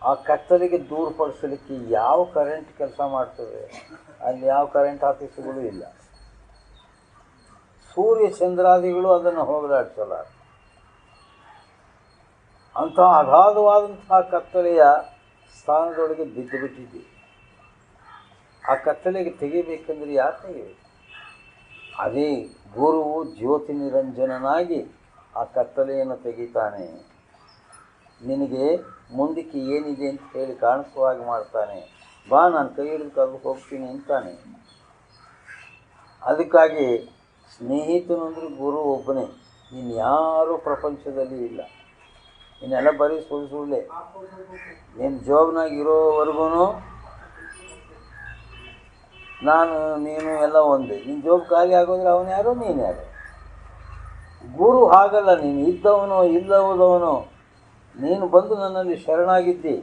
ಆ ಕತ್ತಲೆಗೆ ದೂರಪಡಿಸಲಿಕ್ಕೆ ಯಾವ ಕರೆಂಟ್ ಕೆಲಸ ಮಾಡ್ತದೆ? ಅಲ್ಲಿ ಯಾವ ಕರೆಂಟ್ ಆಫೀಸುಗಳು ಇಲ್ಲ. ಸೂರ್ಯ ಚಂದ್ರಾದಿಗಳು ಅದನ್ನು ಹೋಗಲಾಡಿಸಲ್ಲ. ಅಂಥ ಅಗಾಧವಾದಂತಹ ಕತ್ತಲೆಯ ಸ್ಥಾನದೊಳಗೆ ಬಿದ್ದು ಬಿಟ್ಟಿದ್ದೀವಿ. ಆ ಕತ್ತಲೆಗೆ ತೆಗಿಬೇಕಂದ್ರೆ ಯಾರು ತೆಗಿಬೇಕು? ಅದೇ ಗುರುವು ಜ್ಯೋತಿ ನಿರಂಜನನಾಗಿ ಆ ಕತ್ತಲೆಯನ್ನು ತೆಗಿತಾನೆ. ನಿನಗೆ ಮುಂದಕ್ಕೆ ಏನಿದೆ ಅಂತ ಹೇಳಿ ಕಾಣಿಸುವಾಗಿ ಮಾಡ್ತಾನೆ. ಬಾ, ನಾನು ಕೈ ಹಿಡಿದು ಕರೆದು ಹೋಗ್ತೀನಿ ಅಂತಾನೆ. ಅದಕ್ಕಾಗಿ ಸ್ನೇಹಿತನಂದ್ರೆ ಗುರು ಒಬ್ಬನೇ, ಇನ್ಯಾರೂ ಪ್ರಪಂಚದಲ್ಲಿ ಇಲ್ಲ. ಇನ್ನೆಲ್ಲ ಬರೀ ಸುಳ್ಳೆ. ನೀನು ಜೋಬ್ನಾಗಿರೋವರೆಗೂ ನಾನು ನೀನು ಎಲ್ಲ ಒಂದೇ. ನಿನ್ನ ಜೋಬ್ ಖಾಲಿ ಆಗೋದ್ರೆ ಅವನು ಯಾರೋ ನೀನು ಯಾರೋ. ಗುರು ಹಾಗಲ್ಲ. ನೀನು ಇದ್ದವನೋ ಇಲ್ಲದವನೋ, ನೀನು ಬಂದು ನನ್ನಲ್ಲಿ ಶರಣಾಗಿದ್ದಿ,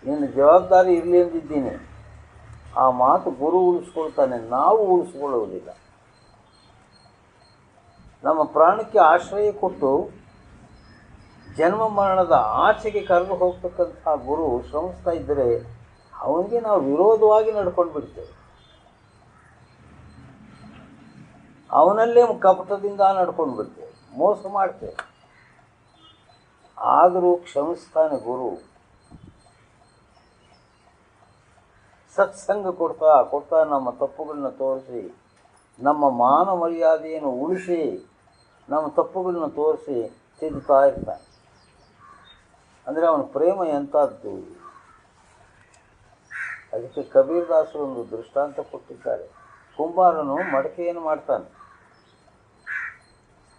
ನಿನ್ನ ಜವಾಬ್ದಾರಿ ಇರಲಿ ಅಂದಿದ್ದೀನಿ. ಆ ಮಾತು ಗುರು ಉಳಿಸ್ಕೊಳ್ತಾನೆ, ನಾವು ಉಳಿಸ್ಕೊಳ್ಳುವುದಿಲ್ಲ. ನಮ್ಮ ಪ್ರಾಣಕ್ಕೆ ಆಶ್ರಯ ಕೊಟ್ಟು ಜನ್ಮ ಮರಣದ ಆಚೆಗೆ ಕರೆದು ಹೋಗ್ತಕ್ಕಂಥ ಗುರು ಶ್ರಮಿಸ್ತಾ ಇದ್ದರೆ ಅವನಿಗೆ ನಾವು ವಿರೋಧವಾಗಿ ನಡ್ಕೊಂಡು ಬಿಡ್ತೇವೆ. ಅವನಲ್ಲೇ ಕಪಟದಿಂದ ನಡ್ಕೊಂಡು ಬಿಡ್ತೇವೆ, ಮೋಸ ಮಾಡ್ತೇವೆ. ಆದರೂ ಕ್ಷಮಿಸ್ತಾನೆ ಗುರು. ಸತ್ಸಂಗ ಕೊಡ್ತಾ ನಮ್ಮ ತಪ್ಪುಗಳನ್ನ ತೋರಿಸಿ, ನಮ್ಮ ಮಾನ ಮರ್ಯಾದೆಯನ್ನು ಉಳಿಸಿ, ನಮ್ಮ ತಪ್ಪುಗಳನ್ನ ತೋರಿಸಿ ತಿದ್ದುತ್ತಾ ಇರ್ತಾನೆ. ಅಂದರೆ ಅವನ ಪ್ರೇಮ ಎಂಥದ್ದು. ಅದಕ್ಕೆ ಕಬೀರದಾಸರು ಒಂದು ದೃಷ್ಟಾಂತ ಕೊಟ್ಟಿದ್ದಾರೆ. ಕುಂಬಾರನು ಮಡಕೆಯನ್ನು ಮಾಡ್ತಾನೆ,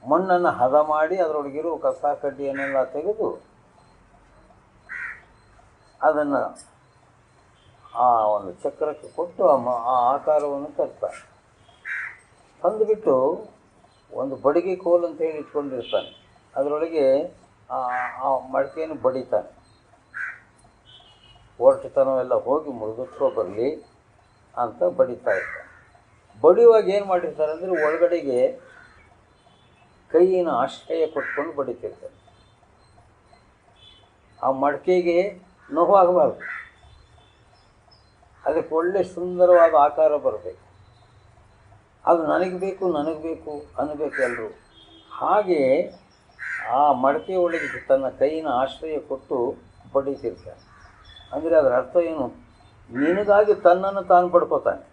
ಮಣ್ಣನ್ನು ಹದ ಮಾಡಿ ಅದರೊಳಗಿರೋ ಕಸ ಕಡ್ಡಿಯನ್ನೆಲ್ಲ ತೆಗೆದು ಅದನ್ನು ಆ ಒಂದು ಚಕ್ರಕ್ಕೆ ಕೊಟ್ಟು ಆ ಆಕಾರವನ್ನು ತರ್ತಾನೆ. ತಂದುಬಿಟ್ಟು ಒಂದು ಬಡಿಗೆ ಕೋಲು ಅಂತ ಹೇಳಿ ಇಟ್ಕೊಂಡಿರ್ತಾನೆ. ಅದರೊಳಗೆ ಆ ಮಡಕೆಯನ್ನು ಬಡಿತಾನೆ. ಒರಟುತನವೆಲ್ಲ ಹೋಗಿ ಮುಳುಗುತ್ಕೊ ಬರಲಿ ಅಂತ ಬಡಿತಾ ಇರ್ತಾನೆ. ಬಡಿಯುವಾಗ ಏನು ಮಾಡಿರ್ತಾರೆ ಅಂದರೆ ಒಳಗಡೆಗೆ ಕೈಯಿನ ಆಶ್ರಯ ಕೊಟ್ಕೊಂಡು ಬಡಿತಿರ್ತಾರೆ. ಆ ಮಡಕೆಗೆ ನೋವಾಗಬಾರ್ದು. ಅದಕ್ಕೆ ಒಳ್ಳೆ ಸುಂದರವಾದ ಆಕಾರ ಬರಬೇಕು. ಅದು ನನಗೆ ಬೇಕು ಅನ್ನಬೇಕು ಎಲ್ಲರೂ. ಹಾಗೆ ಆ ಮಡಕೆ ಒಳಗೆ ತನ್ನ ಕೈನ ಆಶ್ರಯ ಕೊಟ್ಟು ಪಡೀತಿರ್ತಾನೆ. ಅಂದರೆ ಅದರ ಅರ್ಥ ಏನು? ನಿನಗಾಗಿ ತನ್ನನ್ನು ತಾನು ಪಡ್ಕೋತಾನೆ.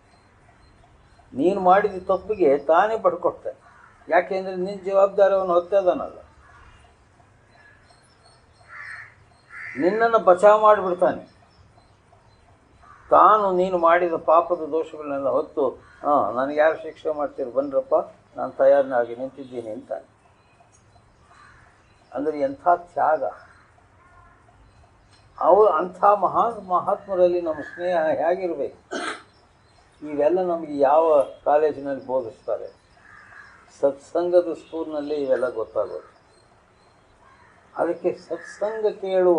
ನೀನು ಮಾಡಿದ ತಪ್ಪಿಗೆ ತಾನೇ ಪಡ್ಕೊಡ್ತಾನೆ. ಯಾಕೆಂದರೆ ನಿನ್ನ ಜವಾಬ್ದಾರಿಯನ್ನು ಹೊತ್ತದನಲ್ಲ. ನಿನ್ನನ್ನು ಬಚಾವ್ ಮಾಡಿಬಿಡ್ತಾನೆ. ತಾನು ನೀನು ಮಾಡಿದ ಪಾಪದ ದೋಷಗಳನ್ನೆಲ್ಲ ಹೊತ್ತು ನನಗೆ ಯಾರು ಶಿಕ್ಷೆ ಮಾಡ್ತೀರಿ, ಬನ್ನಿರಪ್ಪ, ನಾನು ತಯಾರನಾಗಿ ನಿಂತಿದ್ದೀನಿ ಅಂತಾನೆ. ಅಂದರೆ ಎಂಥ ತ್ಯಾಗ! ಅಂಥ ಮಹಾತ್ಮರಲ್ಲಿ ನಮ್ಮ ಸ್ನೇಹ ಹೇಗಿರಬೇಕು? ಇವೆಲ್ಲ ನಮಗೆ ಯಾವ ಕಾಲೇಜಿನಲ್ಲಿ ಬೋಧಿಸ್ತಾರೆ? ಸತ್ಸಂಗದ ಸ್ಕೂಲ್ನಲ್ಲಿ ಇವೆಲ್ಲ ಗೊತ್ತಾಗೋದು. ಅದಕ್ಕೆ ಸತ್ಸಂಗ ಕೇಳು,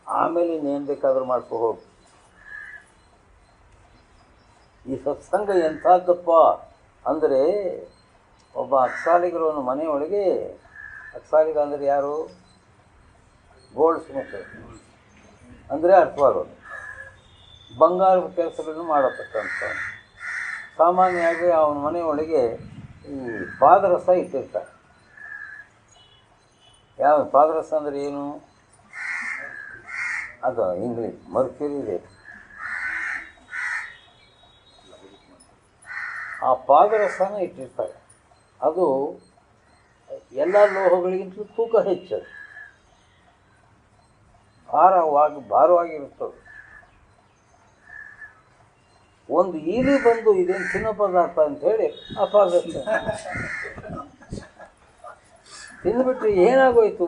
ಆಮೇಲೆ ಇನ್ನೇನು ಬೇಕಾದ್ರೂ ಮಾಡ್ಕೊ ಹೋಗು. ಈ ಸತ್ಸಂಗ ಎಂಥದ್ದಪ್ಪ ಅಂದರೆ, ಒಬ್ಬ ಅಕ್ಸಾಲಿಗರವನ ಮನೆಯೊಳಗೆ, ಅಕ್ಸಾಲಿಗ ಅಂದರೆ ಯಾರು? ಗೋಲ್ಡ್ ಸ್ಮಿತ್ ಅಂದರೆ ಅರ್ಥವಾಗೋದು. ಬಂಗಾರದ ಕೆಲಸಗಳನ್ನು ಮಾಡತಕ್ಕಂಥ. ಸಾಮಾನ್ಯವಾಗಿ ಅವನ ಮನೆಯೊಳಗೆ ಈ ಪಾದರಸ ಇಟ್ಟಿರ್ತಾರೆ. ಯಾವ ಪಾದರಸ ಅಂದರೆ ಏನು? ಅದು ಇಂಗ್ಲೀಷ್ ಮರ್ಕ್ಯುರಿ ಇದೆ. ಆ ಪಾದರಸನ ಇಟ್ಟಿರ್ತಾರೆ. ಅದು ಎಲ್ಲ ಲೋಹಗಳಿಗಿಂತಲೂ ತೂಕ ಹೆಚ್ಚದು, ಭಾರವಾಗಿರುತ್ತದೆ. ಒಂದು ಈಲಿ ಬಂದು ಇದೇನು ತಿನ್ನೋ ಪದಾರ್ಥ ಅಂಥೇಳಿ ಆ ಪಾದರಸ ತಿಂದುಬಿಟ್ರೆ ಏನಾಗೋಯ್ತು?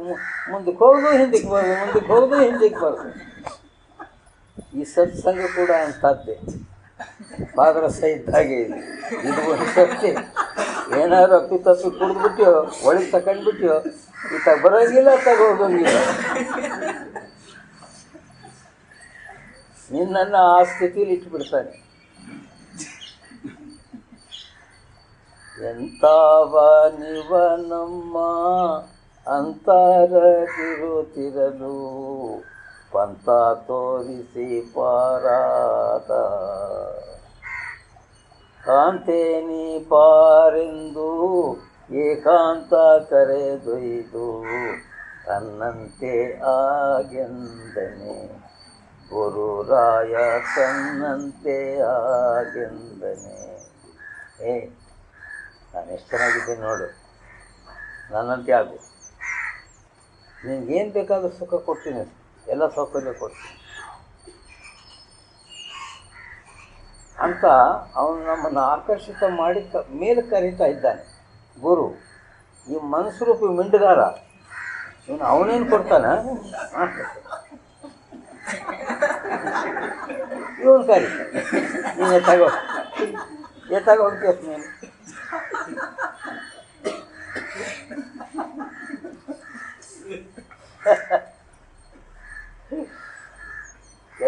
ಮುಂದಕ್ಕೆ ಹೋಗೋದು ಹಿಂದಕ್ಕೆ ಬರೋದು. ಈ ಸತ್ಸಂಗ ಕೂಡ ಅಂಥದ್ದೇ, ಪಾದರಸ ಇದ್ದಾಗೆ ಇದೆ. ಇದು ಒಂದು ಸತ್ಯ. ಏನಾದ್ರು ಅಪ್ಪಿ ಕುಡಿದ್ಬಿಟ್ಯೋ, ಒಳಗೆ ತಗೊಂಡ್ಬಿಟ್ಯೋ, ಇತ್ತಾಗ ಬರೋಂಗಿಲ್ಲ, ಹೋಗೋಂಗಿಲ್ಲ. ನಿನ್ನನ್ನು ಆ ಸ್ಥಿತಿಯಲ್ಲಿ ಇಟ್ಬಿಡ್ತಾನೆ. ಎಂತಾವ ನಿವ ನಮ್ಮ ಅಂತರಗಿರುತ್ತಿರಲು ಪಂಥ ತೋರಿಸಿ ಪಾರಾದ ಕಾಂತೇನಿ ಪಾರೆಂದು ಏಕಾಂತ ಕರೆದೊಯ್ದು ತನ್ನಂತೆ ಆಗೆಂದನೆ ಗುರುರಾಯ ತನ್ನಂತೆ ಆಗೆಂದನೆ. ನಾನು ಎಷ್ಟು ಚೆನ್ನಾಗಿದ್ದೇನೆ ನೋಡು, ನನ್ನಂತೆ ಆಗು. ನಿನಗೇನು ಬೇಕಾದರೂ ಸುಖ ಕೊಡ್ತೀನಿ, ಎಲ್ಲ ಸೌಕರ್ಯ ಕೊಡ್ತೀನಿ ಅಂತ ಅವನು ನಮ್ಮನ್ನು ಆಕರ್ಷಿತ ಮಾಡಿ ಮೇಲೆ ಕರೀತಾ ಇದ್ದಾನೆ ಗುರು. ಈ ಮನಸ್ಸರೂಪಿ ಮಿಂಡುಗಾರ ಇವನು ಅವನೇನು ಕೊಡ್ತಾನ? ಇವನು ಕರೀತಾನೆ. ನೀನು ಎತ್ತಾಗ ಹೋಗ್ತೀಯ ನೀನು.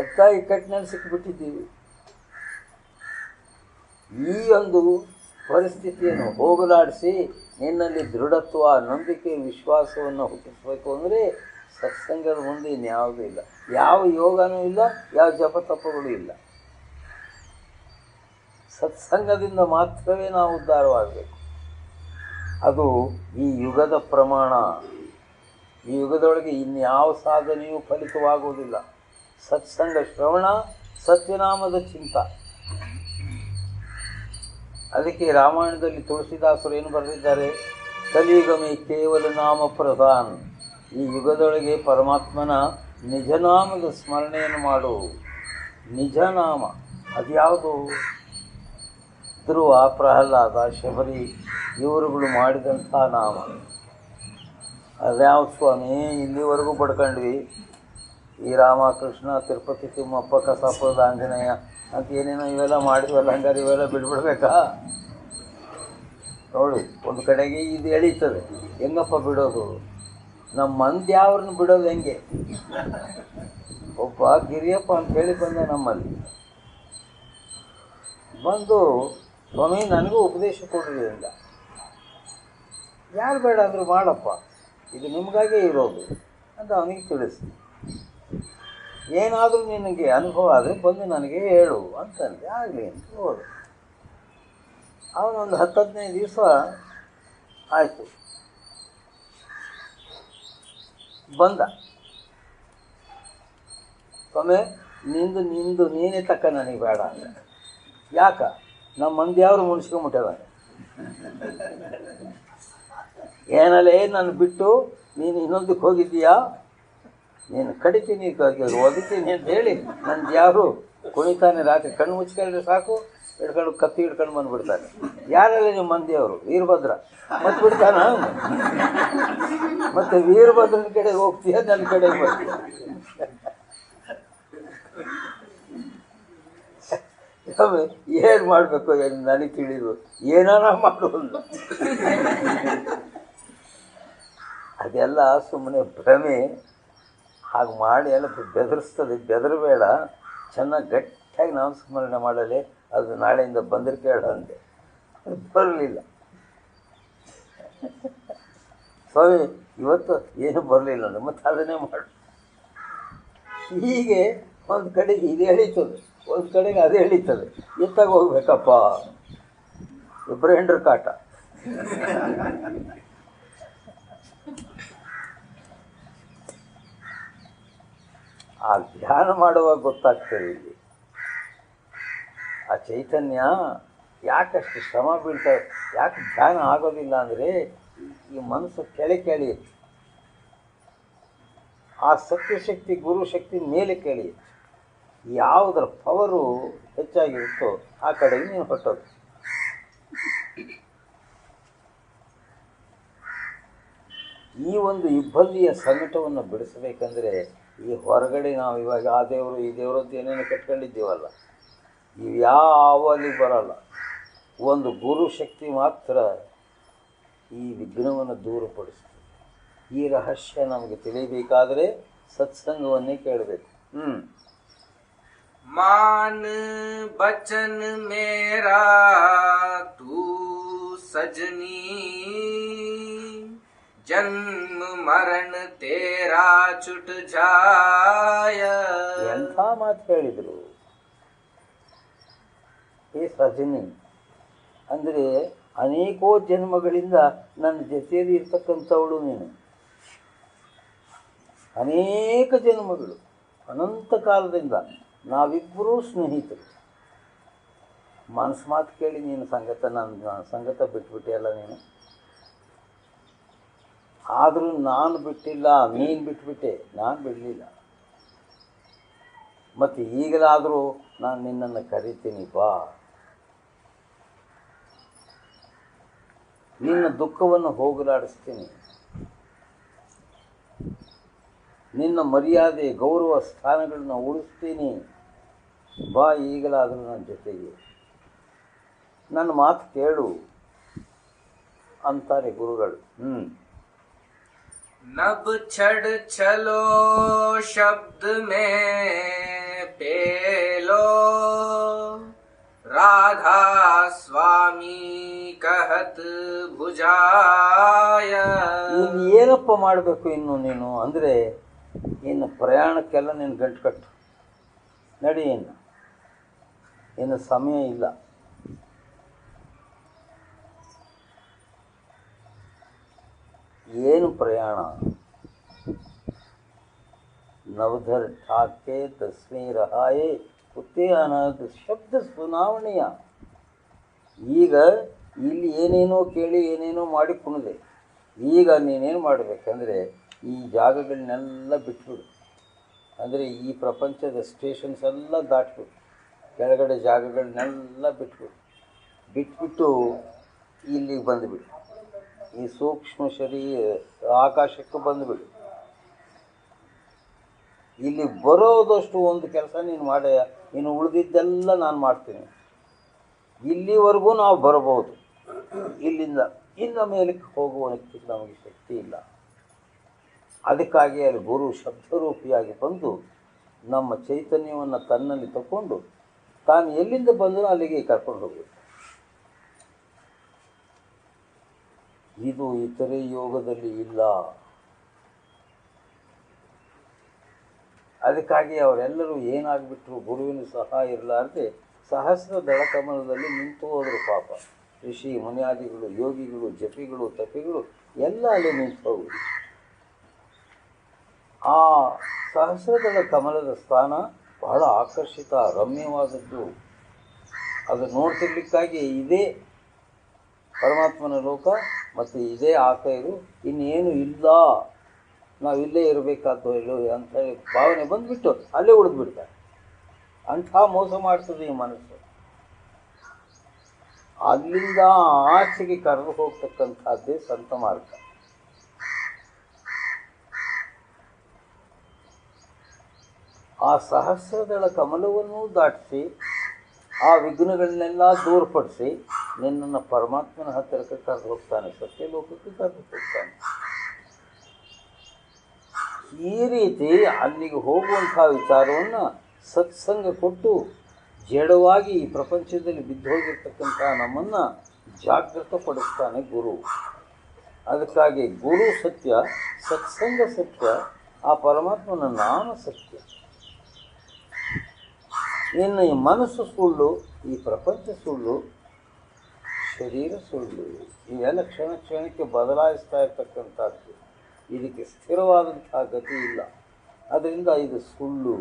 ಎತ್ತ ಇಕ್ಕಟ್ಟಿನಲ್ಲಿ ಸಿಕ್ಕಿಬಿಟ್ಟಿದ್ದೀವಿ. ಈ ಒಂದು ಪರಿಸ್ಥಿತಿಯನ್ನು ಹೋಗಲಾಡಿಸಿ ನಿನ್ನಲ್ಲಿ ದೃಢತ್ವ, ನಂಬಿಕೆ, ವಿಶ್ವಾಸವನ್ನು ಹುಟ್ಟಿಸಬೇಕು ಅಂದರೆ ಸತ್ಸಂಗದ ಮುಂದೆ ಇನ್ಯಾವುದೂ ಇಲ್ಲ. ಯಾವ ಯೋಗನೂ ಇಲ್ಲ, ಯಾವ ಜಪತಪಗಳು ಇಲ್ಲ. ಸತ್ಸಂಗದಿಂದ ಮಾತ್ರವೇ ನಾವು ಉದ್ಧಾರವಾಗಬೇಕು. ಅದು ಈ ಯುಗದ ಪ್ರಮಾಣ. ಈ ಯುಗದೊಳಗೆ ಇನ್ಯಾವ ಸಾಧನೆಯೂ ಫಲಿತವಾಗುವುದಿಲ್ಲ. ಸತ್ಸಂಗ ಶ್ರವಣ, ಸತ್ಯನಾಮದ ಚಿಂತ. ಅದಕ್ಕೆ ರಾಮಾಯಣದಲ್ಲಿ ತುಳಸಿದಾಸರು ಏನು ಬರೆದಿದ್ದಾರೆ? ಕಲಿಯುಗಮೇ ಕೇವಲ ನಾಮ ಪ್ರಧಾನ್. ಈ ಯುಗದೊಳಗೆ ಪರಮಾತ್ಮನ ನಿಜನಾಮದ ಸ್ಮರಣೆಯನ್ನು ಮಾಡು. ನಿಜನಾಮ ಅದ್ಯಾವುದು? ಧ್ರುವ, ಪ್ರಹ್ಲಾದ, ಶಬರಿ ಇವರುಗಳು ಮಾಡಿದಂಥ ನಾಮ. ಅದ್ಯಾವ ಸ್ವಾಮಿ? ಇಲ್ಲಿವರೆಗೂ ಪಡ್ಕೊಂಡ್ವಿ. ಈ ರಾಮ, ಕೃಷ್ಣ, ತಿರುಪತಿ ತಿಮ್ಮಪ್ಪ, ಕಸಾಪುರದ ಆಂಜನೇಯ ಅಂತ ಏನೇನೋ ಇವೆಲ್ಲ ಮಾಡಿದ್ವಲ್ಲ, ಹಂಗಾರೆ ಇವೆಲ್ಲ ಬಿಡ್ಬಿಡ್ಬೇಕಾ? ನೋಡಿ, ಒಂದು ಕಡೆಗೆ ಇದು ಎಳೀತದೆ. ಹೆಂಗಪ್ಪ ಬಿಡೋದು? ನಮ್ಮ ಮಂದಿ ಯಾವ್ರನ್ನ ಬಿಡೋದು ಹೆಂಗೆ? ಒಬ್ಬ ಗಿರಿಯಪ್ಪ ಅಂತ ಹೇಳಿ ಬಂದ ನಮ್ಮಲ್ಲಿ. ಬಂದು, ಸ್ವಾಮಿ ನನಗೂ ಉಪದೇಶ ಕೊಡ್ರಿ ಅಂದ. ಯಾರು ಬೇಡ ಅಂದರು, ಮಾಡಪ್ಪ, ಇದು ನಿಮಗಾಗೇ ಇರೋದು ಅಂತ ಅವನಿಗೆ ತಿಳಿಸಿ. ಏನಾದರೂ ನಿನಗೆ ಅನುಭವ ಆದರೆ ಬಂದು ನನಗೆ ಹೇಳು ಅಂತಂದೆ. ಆಗಲಿ ಅಂತ ಹೋದ. ಅವನೊಂದು 10-15 ದಿವಸ ಆಯಿತು, ಬಂದ. ಸ್ವಾಮಿ ನಿಂದು ನೀನೇ ತಕ್ಕ, ನನಗೆ ಬೇಡ ಅಂತ. ಯಾಕ? ನಮ್ಮ ಮಂದಿ ಯಾರು ಮುನ್ಸ್ಕೊಂಬಿಟ್ಟದ, ಏನಲ್ಲೇ ನಾನು ಬಿಟ್ಟು ನೀನು ಇನ್ನೊಂದಕ್ಕೆ ಹೋಗಿದ್ದೀಯಾ, ನೀನು ಕಡಿತೀನಿ ಒದಿತೀನಿ ಅಂತ ಹೇಳಿ ನನ್ನ ಯಾರು ಕುಣಿತಾನೆ. ರಾತ್ರಿ ಕಣ್ಣು ಮುಚ್ಕೊಂಡ್ರೆ ಸಾಕು, ಹಿಡ್ಕೊಂಡು ಕತ್ತಿ ಹಿಡ್ಕೊಂಡು ಬಂದುಬಿಡ್ತಾನೆ. ಯಾರೆಲ್ಲ ನಿಮ್ಮ ಮಂದಿಯವರು? ವೀರಭದ್ರ ಮತ್ತೆ ಬಿಡ್ತಾನ. ಮತ್ತು ವೀರಭದ್ರನ ಕಡೆಗೆ ಹೋಗ್ತೀಯ, ನನ್ನ ಕಡೆಗೆ ಬರ್ತೀಯ. ಏನು ಮಾಡಬೇಕು ಏನು ನನಗೆ ತಿಳಿದು, ಏನಾರ ಮಾಡೋದು. ಅದೆಲ್ಲ ಸುಮ್ಮನೆ ಭ್ರಮೆ. ಹಾಗೆ ಮಾಡಿ ಎಲ್ಲ ಬೆದರಿಸ್ತದೆ. ಬೆದರಬೇಡ, ಚೆನ್ನಾಗಿ ಗಟ್ಟಿಯಾಗಿ ನಾಮಸ್ಮರಣೆ ಮಾಡಲಿ. ಅದು ನಾಳೆಯಿಂದ ಬಂದರೆ ಕೇಳ ಅಂದೆ. ಬರಲಿಲ್ಲ. ಸ್ವಾಮಿ ಇವತ್ತು ಏನು ಬರಲಿಲ್ಲ ಅಂದ್ರೆ ಮತ್ತೆ ಅದನ್ನೇ ಮಾಡು. ಹೀಗೆ ಒಂದು ಕಡೆಗೆ ಇದು ಎಳೀತದೆ, ಒಂದು ಕಡೆಗೆ ಅದು ಎಳೀತದೆ. ಎತ್ತಾಗ ಹೋಗ್ಬೇಕಪ್ಪ, ಇಬ್ಬರು ಹೆಂಡ್ರ ಕಾಟ. ಆ ಧ್ಯಾನ ಮಾಡುವಾಗ ಗೊತ್ತಾಗ್ತದೆ ಇಲ್ಲಿ ಆ ಚೈತನ್ಯ ಯಾಕಷ್ಟು ಶ್ರಮ ಬೀಳ್ತದೆ, ಯಾಕೆ ಧ್ಯಾನ ಆಗೋದಿಲ್ಲ ಅಂದರೆ ಈ ಮನಸ್ಸು ಕೆಳಿ ಆ ಸತ್ಯಶಕ್ತಿ ಗುರುಶಕ್ತಿ ಮೇಲೆ ಕೆಳಿ. ಯಾವುದರ ಪವರು ಹೆಚ್ಚಾಗಿರುತ್ತೋ ಆ ಕಡೆಗೆ ನೀನು ಹೊಟ್ಟೋದು. ಈ ಒಂದು ಇಬ್ಬಲ್ಲಿಯ ಸಂಕಟವನ್ನು ಬಿಡಿಸಬೇಕಂದ್ರೆ ಈ ಹೊರಗಡೆ ನಾವು ಇವಾಗ ಆ ದೇವರು ಈ ದೇವರು ಅಂತ ಏನೇನು ಕಟ್ಕೊಂಡಿದ್ದೀವಲ್ಲ, ಇವು ಯಾವಲ್ಲಿ ಬರಲ್ಲ. ಒಂದು ಗುರುಶಕ್ತಿ ಮಾತ್ರ ಈ ವಿಘ್ನವನ್ನು ದೂರಪಡಿಸ್ತದೆ. ಈ ರಹಸ್ಯ ನಮಗೆ ತಿಳಿಯಬೇಕಾದರೆ ಸತ್ಸಂಗವನ್ನೇ ಕೇಳಬೇಕು. मान बचन मेरा तू सजनी, जन्म मरण तेरा छुट जाय. ಎಂಥ ಮಾತು ಹೇಳಿದರು. ಹೇ ಸಜನಿ ಅಂದರೆ ಅನೇಕೋ ಜನ್ಮಗಳಿಂದ ನನ್ನ ಜೊತೆಯಲ್ಲಿ ಇರ್ತಕ್ಕಂಥವಳು ನೀನು. ಅನೇಕ ಜನ್ಮಗಳು, ಅನಂತ ಕಾಲದಿಂದ ನಾವಿಬ್ಬರೂ ಸ್ನೇಹಿತರು. ಮನಸ್ಸು ಮಾತು ಕೇಳಿ ನೀನು ನನ್ನ ಸಂಗತ ಬಿಟ್ಬಿಟ್ಟಿಯಲ್ಲ ನೀನು. ಆದರೂ ನಾನು ಬಿಟ್ಟಿಲ್ಲ, ನೀನು ಬಿಟ್ಬಿಟ್ಟೆ, ನಾನು ಬಿಡಲಿಲ್ಲ. ಮತ್ತು ಈಗಲಾದರೂ ನಾನು ನಿನ್ನನ್ನು ಕರಿತೀನಿ, ಬಾ. ನಿನ್ನ ದುಃಖವನ್ನು ಹೋಗಲಾಡಿಸ್ತೀನಿ. ನಿನ್ನ ಮರ್ಯಾದೆ ಗೌರವ ಸ್ಥಾನಗಳನ್ನ ಉಳಿಸ್ತೀನಿ, ಬಾ ಈಗಲಾದರೂ ನನ್ನ ಜೊತೆಗೆ. ನನ್ನ ಮಾತು ಕೇಳು ಅಂತಾರೆ ಗುರುಗಳು. नभ छड़ चलो शब्द में पेलो, राधा स्वामी कहत भुजाय. ಇನ್ನು ಏನಪ್ಪ ಮಾಡಬೇಕು ಇನ್ನು ನೀನು ಅಂದರೆ, ಇನ್ನು ಪ್ರಯಾಣಕ್ಕೆಲ್ಲ ನೀನು ಗಂಟು ಕಟ್ಟು ನಡಿ. ಇನ್ನು ಸಮಯ ಇಲ್ಲ. ಏನು ಪ್ರಯಾಣ? ನವಧರ್ ಠಾಕೆ ದಸ್ನೇ ರಹಾಯೆ ಉತ್ತೇ ಅನಹದ್ ಶಬ್ದ ಸುನಾವಣೆಯ. ಈಗ ಇಲ್ಲಿ ಏನೇನೋ ಕೇಳಿ ಏನೇನೋ ಮಾಡಿ ಕುಣಿದೆ. ಈಗ ನೀನೇನು ಮಾಡಬೇಕಂದ್ರೆ ಈ ಜಾಗಗಳನ್ನೆಲ್ಲ ಬಿಟ್ಬಿಡು. ಅಂದರೆ ಈ ಪ್ರಪಂಚದ ಸ್ಟೇಷನ್ಸ್ ಎಲ್ಲ ದಾಟ್ಬಿಡು, ಕೆಳಗಡೆ ಜಾಗಗಳನ್ನೆಲ್ಲ ಬಿಟ್ಬಿಟ್ಟು ಇಲ್ಲಿಗೆ ಬಂದುಬಿಡು. ಈ ಸೂಕ್ಷ್ಮ ಆಕಾಶಕ್ಕೆ ಬಂದುಬಿಡು. ಇಲ್ಲಿ ಬರೋದಷ್ಟು ಒಂದು ಕೆಲಸ ನೀನು ಮಾಡಿ, ಇನ್ನು ಉಳಿದಿದ್ದೆಲ್ಲ ನಾನು ಮಾಡ್ತೀನಿ. ಇಲ್ಲಿವರೆಗೂ ನಾವು ಬರಬಹುದು, ಇಲ್ಲಿಂದ ಇನ್ನು ಮೇಲಕ್ಕೆ ಹೋಗುವಕ್ಕೆ ನಮಗೆ ಶಕ್ತಿ ಇಲ್ಲ. ಅದಕ್ಕಾಗಿ ಅಲ್ಲಿ ಗುರು ಶಬ್ದರೂಪಿಯಾಗಿ ಬಂದು ನಮ್ಮ ಚೈತನ್ಯವನ್ನು ತನ್ನಲ್ಲಿ ತಗೊಂಡು ತಾನು ಎಲ್ಲಿಂದ ಬಂದರೂ ಅಲ್ಲಿಗೆ ಕರ್ಕೊಂಡು ಹೋಗಬೇಕು. ಇದು ಇತರೆ ಯೋಗದಲ್ಲಿ ಇಲ್ಲ. ಅದಕ್ಕಾಗಿ ಅವರೆಲ್ಲರೂ ಏನಾಗ್ಬಿಟ್ರು, ಗುರುವಿನ ಸಹಾಯ ಇರಲಾರ್ದೆ ಸಹಸ್ರ ದಳಕಮಲದಲ್ಲಿ ನಿಂತು ಹೋದರು ಪಾಪ. ಋಷಿ ಮುನಿಯಾದಿಗಳು, ಯೋಗಿಗಳು, ಜಪಿಗಳು, ತಪಿಗಳು ಎಲ್ಲ ಅಲ್ಲಿ ನಿಂತು ಹೋಗುದು. ಆ ಸಹಸ್ರದಳ ಕಮಲದ ಸ್ಥಾನ ಬಹಳ ಆಕರ್ಷಿತ, ರಮ್ಯವಾದದ್ದು. ಅದು ನೋಡ್ತಿರ್ಲಿಕ್ಕಾಗಿ ಇದೇ ಪರಮಾತ್ಮನ ಲೋಕ ಮತ್ತು ಇದೇ ಆಕೈರು, ಇನ್ನೇನು ಇಲ್ಲ, ನಾವಿಲ್ಲೇ ಇರಬೇಕಾದ್ದು ಹೇಳು ಅಂತ ಹೇಳಿ ಭಾವನೆ ಬಂದುಬಿಟ್ಟು ಅಲ್ಲೇ ಉಳಿದ್ಬಿಡ್ತಾರೆ. ಅಂಥ ಮೋಸ ಮಾಡ್ತದೆ ಈ ಮನಸ್ಸು. ಅಲ್ಲಿಂದ ಆಚೆಗೆ ಕರೆದು ಹೋಗ್ತಕ್ಕಂಥದ್ದೇ ಸಂತ ಮಾರ್ಗ. ಆ ಸಹಸ್ರದಳ ಕಮಲವನ್ನೂ ದಾಟಿಸಿ ಆ ವಿಘ್ನಗಳನ್ನೆಲ್ಲ ದೂರಪಡಿಸಿ ನಿನ್ನನ್ನು ಪರಮಾತ್ಮನ ಹತ್ತಿರಕ್ಕೆ ಕರೆದು ಹೋಗ್ತಾನೆ, ಸತ್ಯಲೋಕಕ್ಕೆ ಕರೆದು ಹೋಗ್ತಾನೆ. ಈ ರೀತಿ ಅಲ್ಲಿಗೆ ಹೋಗುವಂಥ ವಿಚಾರವನ್ನು ಸತ್ಸಂಗ ಕೊಟ್ಟು ಜಡವಾಗಿ ಈ ಪ್ರಪಂಚದಲ್ಲಿ ಬಿದ್ದು ಹೋಗಿರ್ತಕ್ಕಂಥ ನಮ್ಮನ್ನು ಜಾಗೃತಪಡಿಸ್ತಾನೆ ಗುರು. ಅದಕ್ಕಾಗಿ ಗುರು ಸತ್ಯ, ಸತ್ಸಂಗ ಸತ್ಯ, ಆ ಪರಮಾತ್ಮನ ನಾಮ ಸತ್ಯ. ಇನ್ನು ಈ ಮನಸ್ಸು ಸುಳ್ಳು, ಈ ಪ್ರಪಂಚ ಸುಳ್ಳು, ಶರೀರ ಸುಳ್ಳು. ಇವೆಲ್ಲ ಕ್ಷಣ ಕ್ಷಣಕ್ಕೆ ಬದಲಾಯಿಸ್ತಾ ಇರ್ತಕ್ಕಂಥದ್ದು. ಇದಕ್ಕೆ ಸ್ಥಿರವಾದಂಥ ಗತಿ ಇಲ್ಲ. ಅದರಿಂದ ಇದು ಸುಳ್ಳು.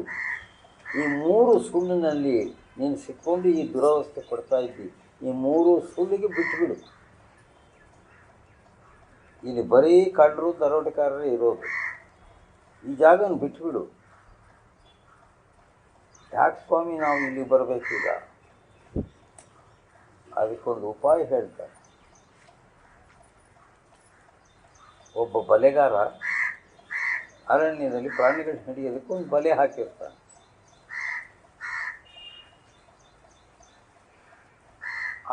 ಈ ಮೂರು ಸುಳ್ಳಿನಲ್ಲಿ ನೀನು ಸಿಕ್ಕೊಂಡು ಈ ದುರವಸ್ಥೆ ಪಡ್ತಾ ಇದ್ದಿ. ಈ ಮೂರು ಸುಳ್ಳಿಗೆ ಬಿಟ್ಟುಬಿಡು. ಇಲ್ಲಿ ಬರೀ ಕಳ್ಳರು ದರೋಡೆಕಾರರೇ ಇರೋದು. ಈ ಜಾಗನ ಬಿಟ್ಟುಬಿಡು. ಯಾಕೆ ಸ್ವಾಮಿ ನಾವು ಇಲ್ಲಿ ಬರಬೇಕೀಗ? ಅದಕ್ಕೊಂದು ಉಪಾಯ ಹೇಳ್ತಾರೆ. ಒಬ್ಬ ಬಲೆಗಾರ ಅರಣ್ಯದಲ್ಲಿ ಪ್ರಾಣಿಗಳು ಹಿಡಿಯೋದಕ್ಕೆ ಒಂದು ಬಲೆ ಹಾಕಿರ್ತಾನೆ.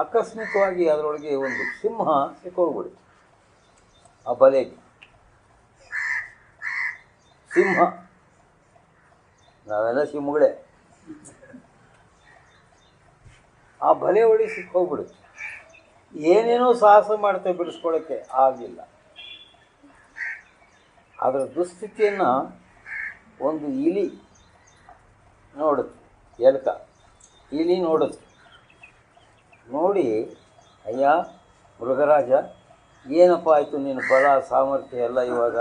ಆಕಸ್ಮಿಕವಾಗಿ ಅದರೊಳಗೆ ಒಂದು ಸಿಂಹ ಸಿಕ್ಕೋಗ್ಬಿಡುತ್ತೆ ಆ ಬಲೆಗೆ. ಸಿಂಹ, ನಾವೆಲ್ಲ ಸಿಂಹಗಳೇ. ಆ ಬಲೆ ಒಳಗೆ ಸಿಕ್ಕೋಗ್ಬಿಡುತ್ತೆ. ಏನೇನೋ ಸಾಹಸ ಮಾಡ್ತೇವೆ ಬಿಡಿಸ್ಕೊಳ್ಳೋಕ್ಕೆ ಆಗಲಿಲ್ಲ. ಅದರ ದುಸ್ಥಿತಿಯನ್ನು ಒಂದು ಇಲಿ ನೋಡುತ್ತೆ, ಎಲ್ಕ ಇಲಿ ನೋಡುತ್ತೆ. ನೋಡಿ, ಅಯ್ಯ ಮೃಗರಾಜ, ಏನಪ್ಪ ಆಯಿತು ನಿನ್ನ ಬಲ ಸಾಮರ್ಥ್ಯ ಎಲ್ಲ ಇವಾಗ?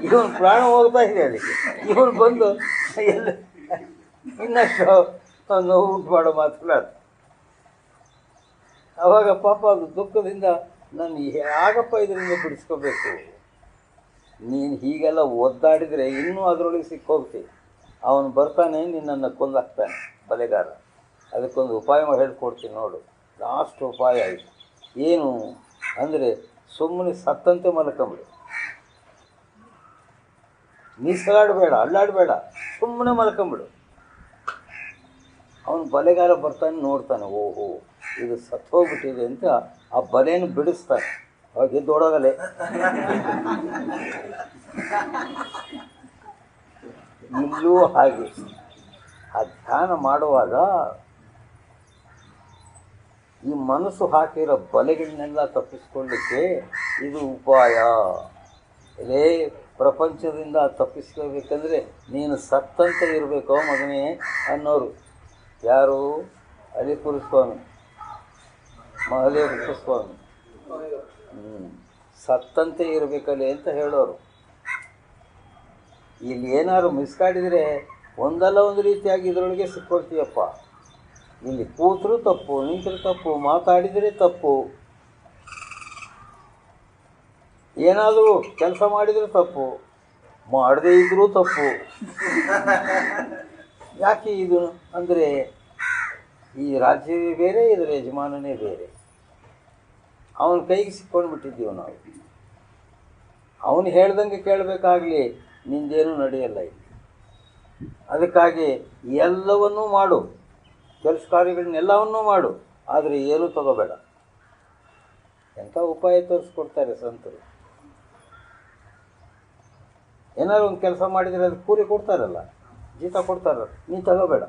ಇವನು ಪ್ರಾಣ ಹೋಗ್ತಾ ಇದೆ ಅದಕ್ಕೆ. ಇವನು ಬಂದು ಎಲ್ಲ ಇನ್ನಷ್ಟು ನೋವು ಉಂಟು ಮಾಡೋ ಮಾತುಗಳಾದ. ಆವಾಗ ಪಾಪ ಅದು ದುಃಖದಿಂದ ನಾನು ಯಾಗಪ್ಪ ಇದರಿಂದ ಬಿಡಿಸ್ಕೋಬೇಕು? ನೀನು ಹೀಗೆಲ್ಲ ಒದ್ದಾಡಿದರೆ ಇನ್ನೂ ಅದರೊಳಗೆ ಸಿಕ್ಕೋಗ್ತೀವಿ. ಅವನು ಬರ್ತಾನೆ, ನಿನ್ನನ್ನು ಕೊಂದಾಕ್ತಾನೆ ಬಲೆಗಾರ. ಅದಕ್ಕೊಂದು ಉಪಾಯ ಹೇಳ್ಕೊಡ್ತೀನಿ ನೋಡು. ಲಾಸ್ಟ್ ಉಪಾಯ ಆಯಿತು. ಏನು ಅಂದರೆ, ಸುಮ್ಮನೆ ಸತ್ತಂತೆ ಮಲ್ಕೊಂಬಿಡು. ಮೀಸಲಾಡಬೇಡ, ಅಲ್ಲಾಡಬೇಡ, ಸುಮ್ಮನೆ ಮಲ್ಕೊಂಬಿಡು. ಅವನು ಬಲೆಗಾರ ಬರ್ತಾನೆ, ನೋಡ್ತಾನೆ, ಓಹೋ ಇದು ಸತ್ತೋಗ್ಬಿಟ್ಟಿದೆ ಅಂತ ಆ ಬಲೆಯನ್ನು ಬಿಡಿಸ್ತಾನೆ. ಅವಾಗ ಎದ್ದೋಡೋಗಲೇ. ಇಲ್ಲೂ ಹಾಗೆ ಆ ಧ್ಯಾನ ಮಾಡುವಾಗ ಈ ಮನಸ್ಸು ಹಾಕಿರೋ ಬಲೆಗಳನ್ನೆಲ್ಲ ತಪ್ಪಿಸ್ಕೊಳ್ಳಿಕ್ಕೆ ಇದು ಉಪಾಯ. ಇದೇ ಪ್ರಪಂಚದಿಂದ ತಪ್ಪಿಸ್ಕೋಬೇಕಂದ್ರೆ ನೀನು ಸತ್ತಂತೆ ಇರಬೇಕೋ ಮಗನೇ ಅನ್ನೋರು ಯಾರು? ಅಲಿಪುರ ಸ್ವಾಮಿ, ಮಹದೇವ ಸ್ವಾಮಿ. ಸತ್ತಂತೆ ಇರಬೇಕಲ್ಲಿ ಅಂತ ಹೇಳೋರು. ಇಲ್ಲಿ ಏನಾದ್ರು ಮಿಸ್ಕಾಡಿದರೆ ಒಂದಲ್ಲ ಒಂದು ರೀತಿಯಾಗಿ ಇದರೊಳಗೆ ಸಿಕ್ಕೊಳ್ತೀಯಪ್ಪ. ಇಲ್ಲಿ ಕೂತರೂ ತಪ್ಪು, ನಿಂತರೂ ತಪ್ಪು, ಮಾತಾಡಿದರೆ ತಪ್ಪು, ಏನಾದರೂ ಕೆಲಸ ಮಾಡಿದರೆ ತಪ್ಪು, ಮಾಡದೇ ಇದ್ದರೂ ತಪ್ಪು. ಯಾಕೆ ಇದು ಅಂದರೆ, ಈ ರಾಜ್ಯವೇ ಬೇರೆ, ಇದರ ಯಜಮಾನನೇ ಬೇರೆ. ಅವನ ಕೈಗೆ ಸಿಕ್ಕೊಂಡು ಬಿಟ್ಟಿದ್ದೀವಿ ನಾವು. ಅವನು ಹೇಳ್ದಂಗೆ ಕೇಳಬೇಕಾಗಲಿ, ನಿಂದೇನೂ ನಡೆಯಲ್ಲ ಇಲ್ಲಿ. ಅದಕ್ಕಾಗಿ ಎಲ್ಲವನ್ನೂ ಮಾಡು, ಕೆಲಸ ಕಾರ್ಯಗಳನ್ನೆಲ್ಲವನ್ನೂ ಮಾಡು, ಆದರೆ ಏನೂ ತಗೋಬೇಡ. ಎಂಥ ಉಪಾಯ ತೋರಿಸ್ಕೊಡ್ತಾರೆ ಸಂತರು. ಏನಾದ್ರು ಒಂದು ಕೆಲಸ ಮಾಡಿದರೆ ಅದಕ್ಕೆ ಕೂಲಿ ಕೊಡ್ತಾರಲ್ಲ, ಜೀತ ಕೊಡ್ತಾರಲ್ಲ, ನೀನು ತಗೋಬೇಡ.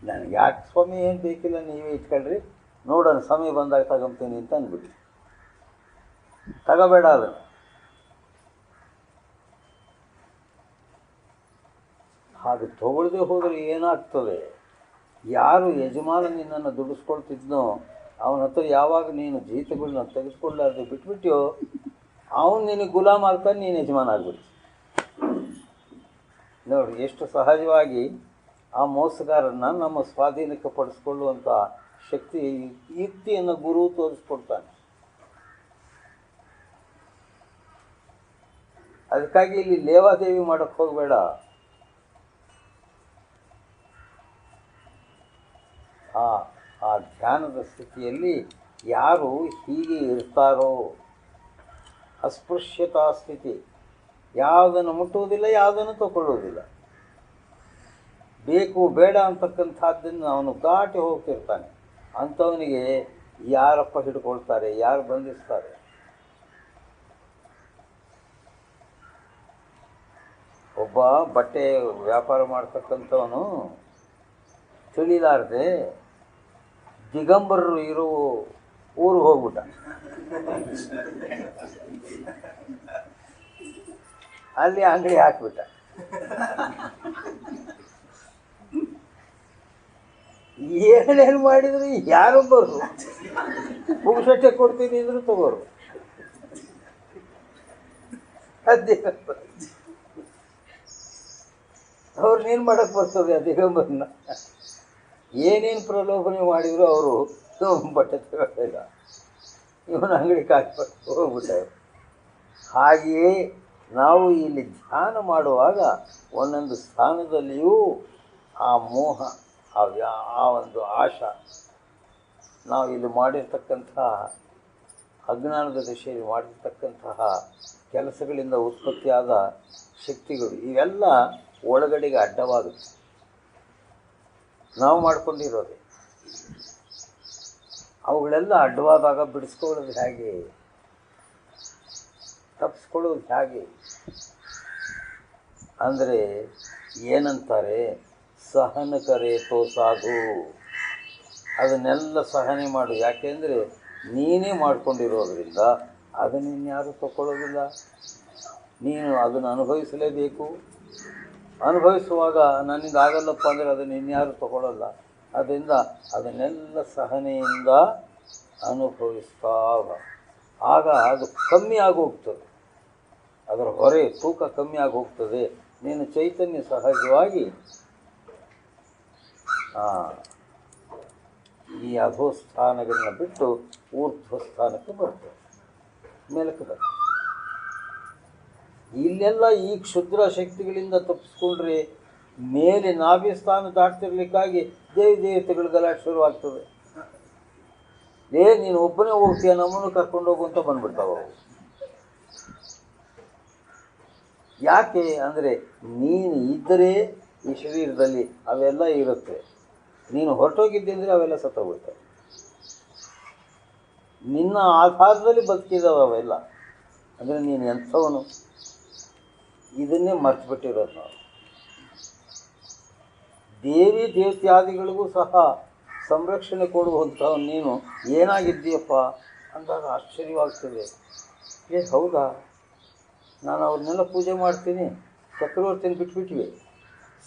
ನನಗೆ ಯಾಕೆ ಸ್ವಾಮಿ, ಏನು ಬೇಕಿಲ್ಲ, ನೀವೇ ಇಟ್ಕೊಳ್ರಿ, ನೋಡೋಣ ಸಮಯ ಬಂದಾಗ ತಗೊಂತೀನಿ ಅಂತ ಅಂದ್ಬಿಟ್ಟು ತಗೋಬೇಡ ಅದನ್ನು. ಹಾಗೆ ತಗೊಳ್ಳದೆ ಹೋದರೆ ಏನಾಗ್ತದೆ? ಯಾರು ಯಜಮಾನ ನಿನ್ನನ್ನು ದುಡಿಸ್ಕೊಳ್ತಿದ್ನೋ ಅವನ ಹತ್ರ ಯಾವಾಗ ನೀನು ಜೀತಗಳನ್ನ ತೆಗೆದುಕೊಳ್ಳಾರ್ದೆ ಬಿಟ್ಬಿಟ್ಯೋ, ಅವನು ನಿನಗೆ ಗುಲಾಮ್ ಆಗ್ತಾನೆ, ನೀನು ಯಜಮಾನ ಆಗ್ಬಿಡ್ತಿ. ನೋಡಿ ಎಷ್ಟು ಸಹಜವಾಗಿ ಆ ಮೋಸಗಾರನ್ನ ನಮ್ಮ ಸ್ವಾಧೀನಕ್ಕೆ ಪಡಿಸ್ಕೊಳ್ಳುವಂಥ ಶಕ್ತಿ, ಯುಕ್ತಿಯನ್ನು ಗುರು ತೋರಿಸ್ಕೊಡ್ತಾನೆ. ಅದಕ್ಕಾಗಿ ಇಲ್ಲಿ ಲೇವಾದೇವಿ ಮಾಡೋಕ್ಕೆ ಹೋಗಬೇಡ. ಆ ಧ್ಯಾನದ ಸ್ಥಿತಿಯಲ್ಲಿ ಯಾರು ಹೀಗೆ ಇರ್ತಾರೋ, ಅಸ್ಪೃಶ್ಯತಾ ಸ್ಥಿತಿ, ಯಾವುದನ್ನು ಮುಟ್ಟುವುದಿಲ್ಲ, ಯಾವುದನ್ನು ತಗೊಳ್ಳುವುದಿಲ್ಲ, ಬೇಕು ಬೇಡ ಅಂತಕ್ಕಂಥದ್ದನ್ನು ಅವನು ದಾಟಿ ಹೋಗ್ತಿರ್ತಾನೆ. ಅಂಥವನಿಗೆ ಯಾರಪ್ಪ ಹಿಡ್ಕೊಳ್ತಾರೆ, ಯಾರು ಬಂಧಿಸ್ತಾರೆ? ಒಬ್ಬ ಬಟ್ಟೆ ವ್ಯಾಪಾರ ಮಾಡ್ತಕ್ಕಂಥವನು ತಿಳಿಲಾರದೆ ದಿಗಂಬರರು ಇರೋ ಊರು ಹೋಗ್ಬಿಟ್ಟ. ಅಲ್ಲಿ ಅಂಗಡಿ ಹಾಕ್ಬಿಟ್ಟ. ಏನೇನು ಮಾಡಿದ್ರು ಯಾರೊಬ್ಬರು ಪುರುಷಟ್ಟೆ ಕೊಡ್ತೀನಿ ಅಂದ್ರು ತಗೋರು. ಅವ್ರನ್ನೇನು ಮಾಡಕ್ಕೆ ಬರ್ತದೆ? ಆ ದಿಗಂಬರನ್ನ ಏನೇನು ಪ್ರಲೋಭನೆ ಮಾಡಿದ್ರು ಅವರು ಬಟ್ಟೆ ತಗೊಳ್ಳಿಲ್ಲ, ಇವನ ಅಂಗಡಿಗೆ ಹಾಕ್ಬಿಟ್ಟು ಹೋಗ್ಬಿಟ್ಟರು. ಹಾಗೆಯೇ ನಾವು ಇಲ್ಲಿ ಧ್ಯಾನ ಮಾಡುವಾಗ ಒಂದೊಂದು ಸ್ಥಾನದಲ್ಲಿಯೂ ಆ ಮೋಹ, ಆ ಒಂದು ಆಶಾ, ನಾವು ಇಲ್ಲಿ ಮಾಡಿರ್ತಕ್ಕಂತಹ ಅಜ್ಞಾನದ ದಿಶೆಯಲ್ಲಿ ಮಾಡಿರ್ತಕ್ಕಂತಹ ಕೆಲಸಗಳಿಂದ ಉತ್ಪತ್ತಿಯಾದ ಶಕ್ತಿಗಳು ಇವೆಲ್ಲ ಒಳಗಡೆಗೆ ಅಡ್ಡವಾಗುತ್ತೆ. ನಾವು ಮಾಡ್ಕೊಂಡಿರೋದೆ ಅವುಗಳೆಲ್ಲ ಅಡ್ಡವಾದಾಗ ಬಿಡಿಸ್ಕೊಳ್ಳೋದು ಹೇಗೆ, ತಪ್ಪಿಸ್ಕೊಳ್ಳೋದು ಹೇಗೆ ಅಂದರೆ ಏನಂತಾರೆ, ಸಹನ ಕರೇತೋ ಸಾಧು. ಅದನ್ನೆಲ್ಲ ಸಹನೆ ಮಾಡು. ಯಾಕೆಂದರೆ ನೀನೇ ಮಾಡ್ಕೊಂಡಿರೋದ್ರಿಂದ ಅದನ್ನು ಇನ್ಯಾರೂ ತಗೊಳ್ಳೋದಿಲ್ಲ. ನೀನು ಅದನ್ನು ಅನುಭವಿಸಲೇಬೇಕು. ಅನುಭವಿಸುವಾಗ ನನ್ನಿಂದ ಆಗಲ್ಲಪ್ಪ ಅಂದರೆ ಅದನ್ನು ಇನ್ಯಾರು ತಗೊಳ್ಳಲ್ಲ. ಅದರಿಂದ ಅದನ್ನೆಲ್ಲ ಸಹನೆಯಿಂದ ಅನುಭವಿಸ್ತಾ ಆಗ ಅದು ಕಮ್ಮಿ ಆಗೋಗ್ತದೆ, ಅದರ ಹೊರೆ ತೂಕ ಕಮ್ಮಿ ಆಗೋಗ್ತದೆ. ನೀನು ಚೈತನ್ಯ ಸಹಜವಾಗಿ ಈ ಅಧೋಸ್ಥಾನಗಳನ್ನ ಬಿಟ್ಟು ಊರ್ಧ್ವಸ್ಥಾನಕ್ಕೆ ಬರ್ತದೆ, ಮೇಲಕ್ಕೆ ಬರ್ತದೆ. ಇಲ್ಲೆಲ್ಲ ಈ ಕ್ಷುದ್ರ ಶಕ್ತಿಗಳಿಂದ ತಪ್ಪಿಸ್ಕೊಂಡ್ರೆ ಮೇಲೆ ನಾಭಿ ಸ್ಥಾನ ದಾಟ್ತಿರ್ಲಿಕ್ಕಾಗಿ ದೇವತೆಗಳ ಗಲಾಟೆ ಶುರುವಾಗ್ತದೆ. ನೀನು ಒಬ್ಬನೇ ಹೋಗ್ತೀಯ, ನಮ್ಮನ್ನು ಕರ್ಕೊಂಡು ಹೋಗು ಅಂತ ಬಂದ್ಬಿಡ್ತಾವ. ಯಾಕೆ ಅಂದರೆ ನೀನು ಇದ್ದರೆ ಈ ಶರೀರದಲ್ಲಿ ಅವೆಲ್ಲ ಇರುತ್ತೆ, ನೀನು ಹೊರಟೋಗಿದ್ದೆ ಅವೆಲ್ಲ ಸತ್ತೋಗ್ಬಿಡ್ತವೆ. ನಿನ್ನ ಆಧಾರದಲ್ಲಿ ಬದುಕಿದಾವೆ ಅವೆಲ್ಲ. ಅಂದರೆ ನೀನು ಎಂಥವನು, ಇದನ್ನೇ ಮರ್ತ್ಬಿಟ್ಟಿರೋದು ನಾವು. ದೇವಿ ದೇವತ್ಯಾದಿಗಳಿಗೂ ಸಹ ಸಂರಕ್ಷಣೆ ಕೊಡುವಂಥವು ನೀನು ಏನಾಗಿದ್ದೀಯಪ್ಪ ಅಂದಾಗ ಆಶ್ಚರ್ಯವಾಗ್ತದೆ. ಹೌದಾ, ನಾನು ಅವ್ರನ್ನೆಲ್ಲ ಪೂಜೆ ಮಾಡ್ತೀನಿ, ಚಕ್ರವರ್ತಿನ ಬಿಟ್ಬಿಟ್ವಿ,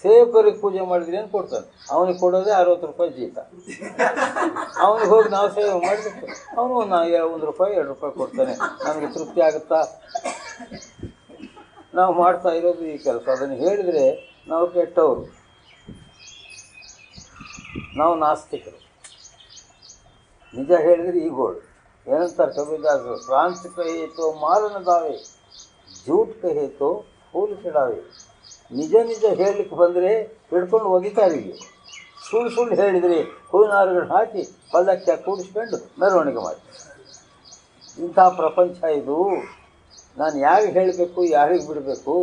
ಸೇವಕರಿಗೆ ಪೂಜೆ ಮಾಡಿದ್ರೆ ಏನು ಕೊಡ್ತಾನೆ? ಅವನಿಗೆ ಕೊಡೋದೇ 60 ರೂಪಾಯಿ ಜೀತ. ಅವನಿಗೆ ಹೋಗಿ ನಾವು ಸೇವೆ ಮಾಡಬೇಕು, ಅವನು ಒಂದು ರೂಪಾಯಿ 2 ರೂಪಾಯಿ ಕೊಡ್ತಾನೆ. ನನಗೆ ತೃಪ್ತಿ ಆಗುತ್ತಾ? ನಾವು ಮಾಡ್ತಾ ಇರೋದು ಈ ಕೆಲಸ. ಅದನ್ನು ಹೇಳಿದರೆ ನಾವು ಕೆಟ್ಟವರು, ನಾವು ನಾಸ್ತಿಕರು. ನಿಜ ಹೇಳಿದರೆ ಈಗೋಳು. ಏನಂತಾರೆ ಕಬೀರದಾಸರು, ಫ್ರಾಂಚ್ ಕಹೇತೋ ಮಾರನ ದಾವೆ, ಜೂಟ್ ಕಹೇತೋ ಫೂಲ್ ಕೆಡಾವೆ. ನಿಜ ನಿಜ ಹೇಳಲಿಕ್ಕೆ ಬಂದರೆ ಹಿಡ್ಕೊಂಡು ಒಗಿತಾರೆ. ಸುಳ್ಳು ಸುಳ್ಳು ಹೇಳಿದರೆ ಹೂವಿನಾರುಗಳು ಹಾಕಿ ಪಲ್ಲಕ್ಕೆ ಕೂಡಿಸ್ಕೊಂಡು ಮೆರವಣಿಗೆ ಮಾಡಿ. ಇಂಥ ಪ್ರಪಂಚ ಇದು. ನಾನು ಯಾರಿಗೆ ಹೇಳಬೇಕು, ಯಾರಿಗೆ ಬಿಡಬೇಕು,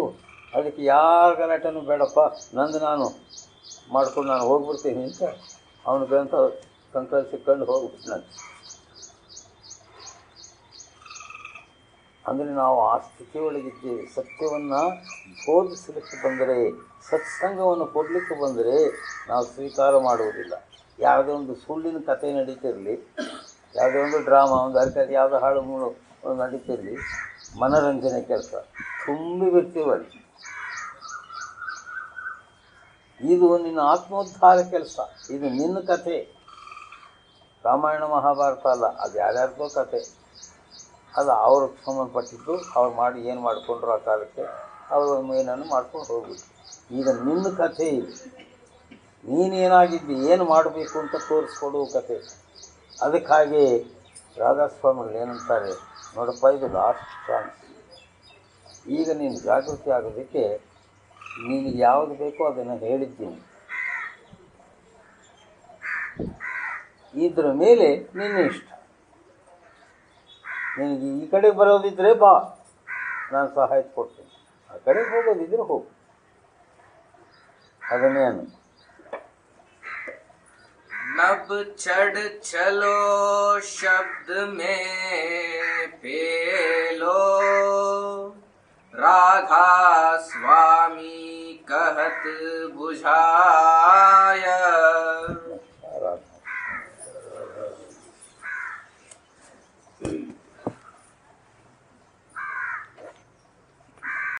ಅದಕ್ಕೆ ಯಾರ ಗಲಾಟೆನೂ ಬೇಡಪ್ಪ, ನಂದು ನಾನು ಮಾಡ್ಕೊಂಡು ನಾನು ಹೋಗ್ಬಿಡ್ತೀನಿ ಅಂತ ಅವನು ಗ್ರಂಥ ಕಂಕಳ ಸಿಕ್ಕೊಂಡು ಹೋಗ್ಬಿಟ್ಟು ನಾನು. ಅಂದರೆ ನಾವು ಆ ಸ್ಥಿತಿಯೊಳಗಿದ್ದೇವೆ. ಸತ್ಯವನ್ನು ಬೋಧಿಸಲಿಕ್ಕೆ ಬಂದರೆ, ಸತ್ಸಂಗವನ್ನು ಕೊಡಲಿಕ್ಕೆ ಬಂದರೆ ನಾವು ಸ್ವೀಕಾರ ಮಾಡುವುದಿಲ್ಲ. ಯಾವುದೇ ಒಂದು ಸುಳ್ಳಿನ ಕಥೆ ನಡೀತಿರಲಿ, ಯಾವುದೇ ಒಂದು ಡ್ರಾಮಾ, ಒಂದು ಅರ್ಕತೆ, ಯಾವುದೋ ಹಾಳು ಮೂಳು ನಡೀತಿರಲಿ, ಮನೋರಂಜನೆ ಕೆಲಸ ತುಂಬಿ ಬಿಡ್ತೀವಲ್ಲಿ. ಇದು ನಿನ್ನ ಆತ್ಮೋದ್ಧಾರ ಕೆಲಸ. ಇದು ನಿನ್ನ ಕಥೆ. ರಾಮಾಯಣ ಮಹಾಭಾರತ ಅಲ್ಲ, ಅದು ಯಾರ್ಯಾರ್ದೋ ಕಥೆ. ಅದು ಅವ್ರಿಗೆ ಸಂಬಂಧಪಟ್ಟಿದ್ದು. ಅವ್ರು ಮಾಡಿ ಏನು ಮಾಡಿಕೊಂಡ್ರು ಆ ಕಾಲಕ್ಕೆ ಅವರು ಏನನ್ನು ಮಾಡ್ಕೊಂಡು ಹೋಗ್ಬಿಟ್ಟು. ಈಗ ನಿನ್ನ ಕಥೆ ಇದು. ನೀನೇನಾಗಿದ್ದಿ, ಏನು ಮಾಡಬೇಕು ಅಂತ ತೋರಿಸ್ಕೊಡುವ ಕಥೆ. ಅದಕ್ಕಾಗಿ ರಾಧಾಸ್ವಾಮಿಗಳು ಏನಂತಾರೆ, ನೋಡಪ್ಪ, ಇದು ಲಾಸ್ಟ್ ಚಾನ್ಸ್. ಈಗ ನೀನು ಜಾಗೃತಿ ಆಗೋದಕ್ಕೆ ನಿನಗೆ ಯಾವುದು ಬೇಕೋ ಅದನ್ನು ಹೇಳಿದ್ದೀನಿ. ಇದ್ರ ಮೇಲೆ ನಿನ್ನ ಇಷ್ಟ. ನಿನಗೆ ಈ ಕಡೆ ಬರೋದಿದ್ರೆ ಬಾ, ನಾನು ಸಹಾಯ ಕೊಡ್ತೀನಿ. ಆ ಕಡೆ ಹೋಗೋದಿದ್ರೆ ಹೋಗು. ಅದನ್ನೇ ಅನ್ನು. नभ चढ़ चलो शब्द में पेलो, राधा स्वामी कहत बुझा।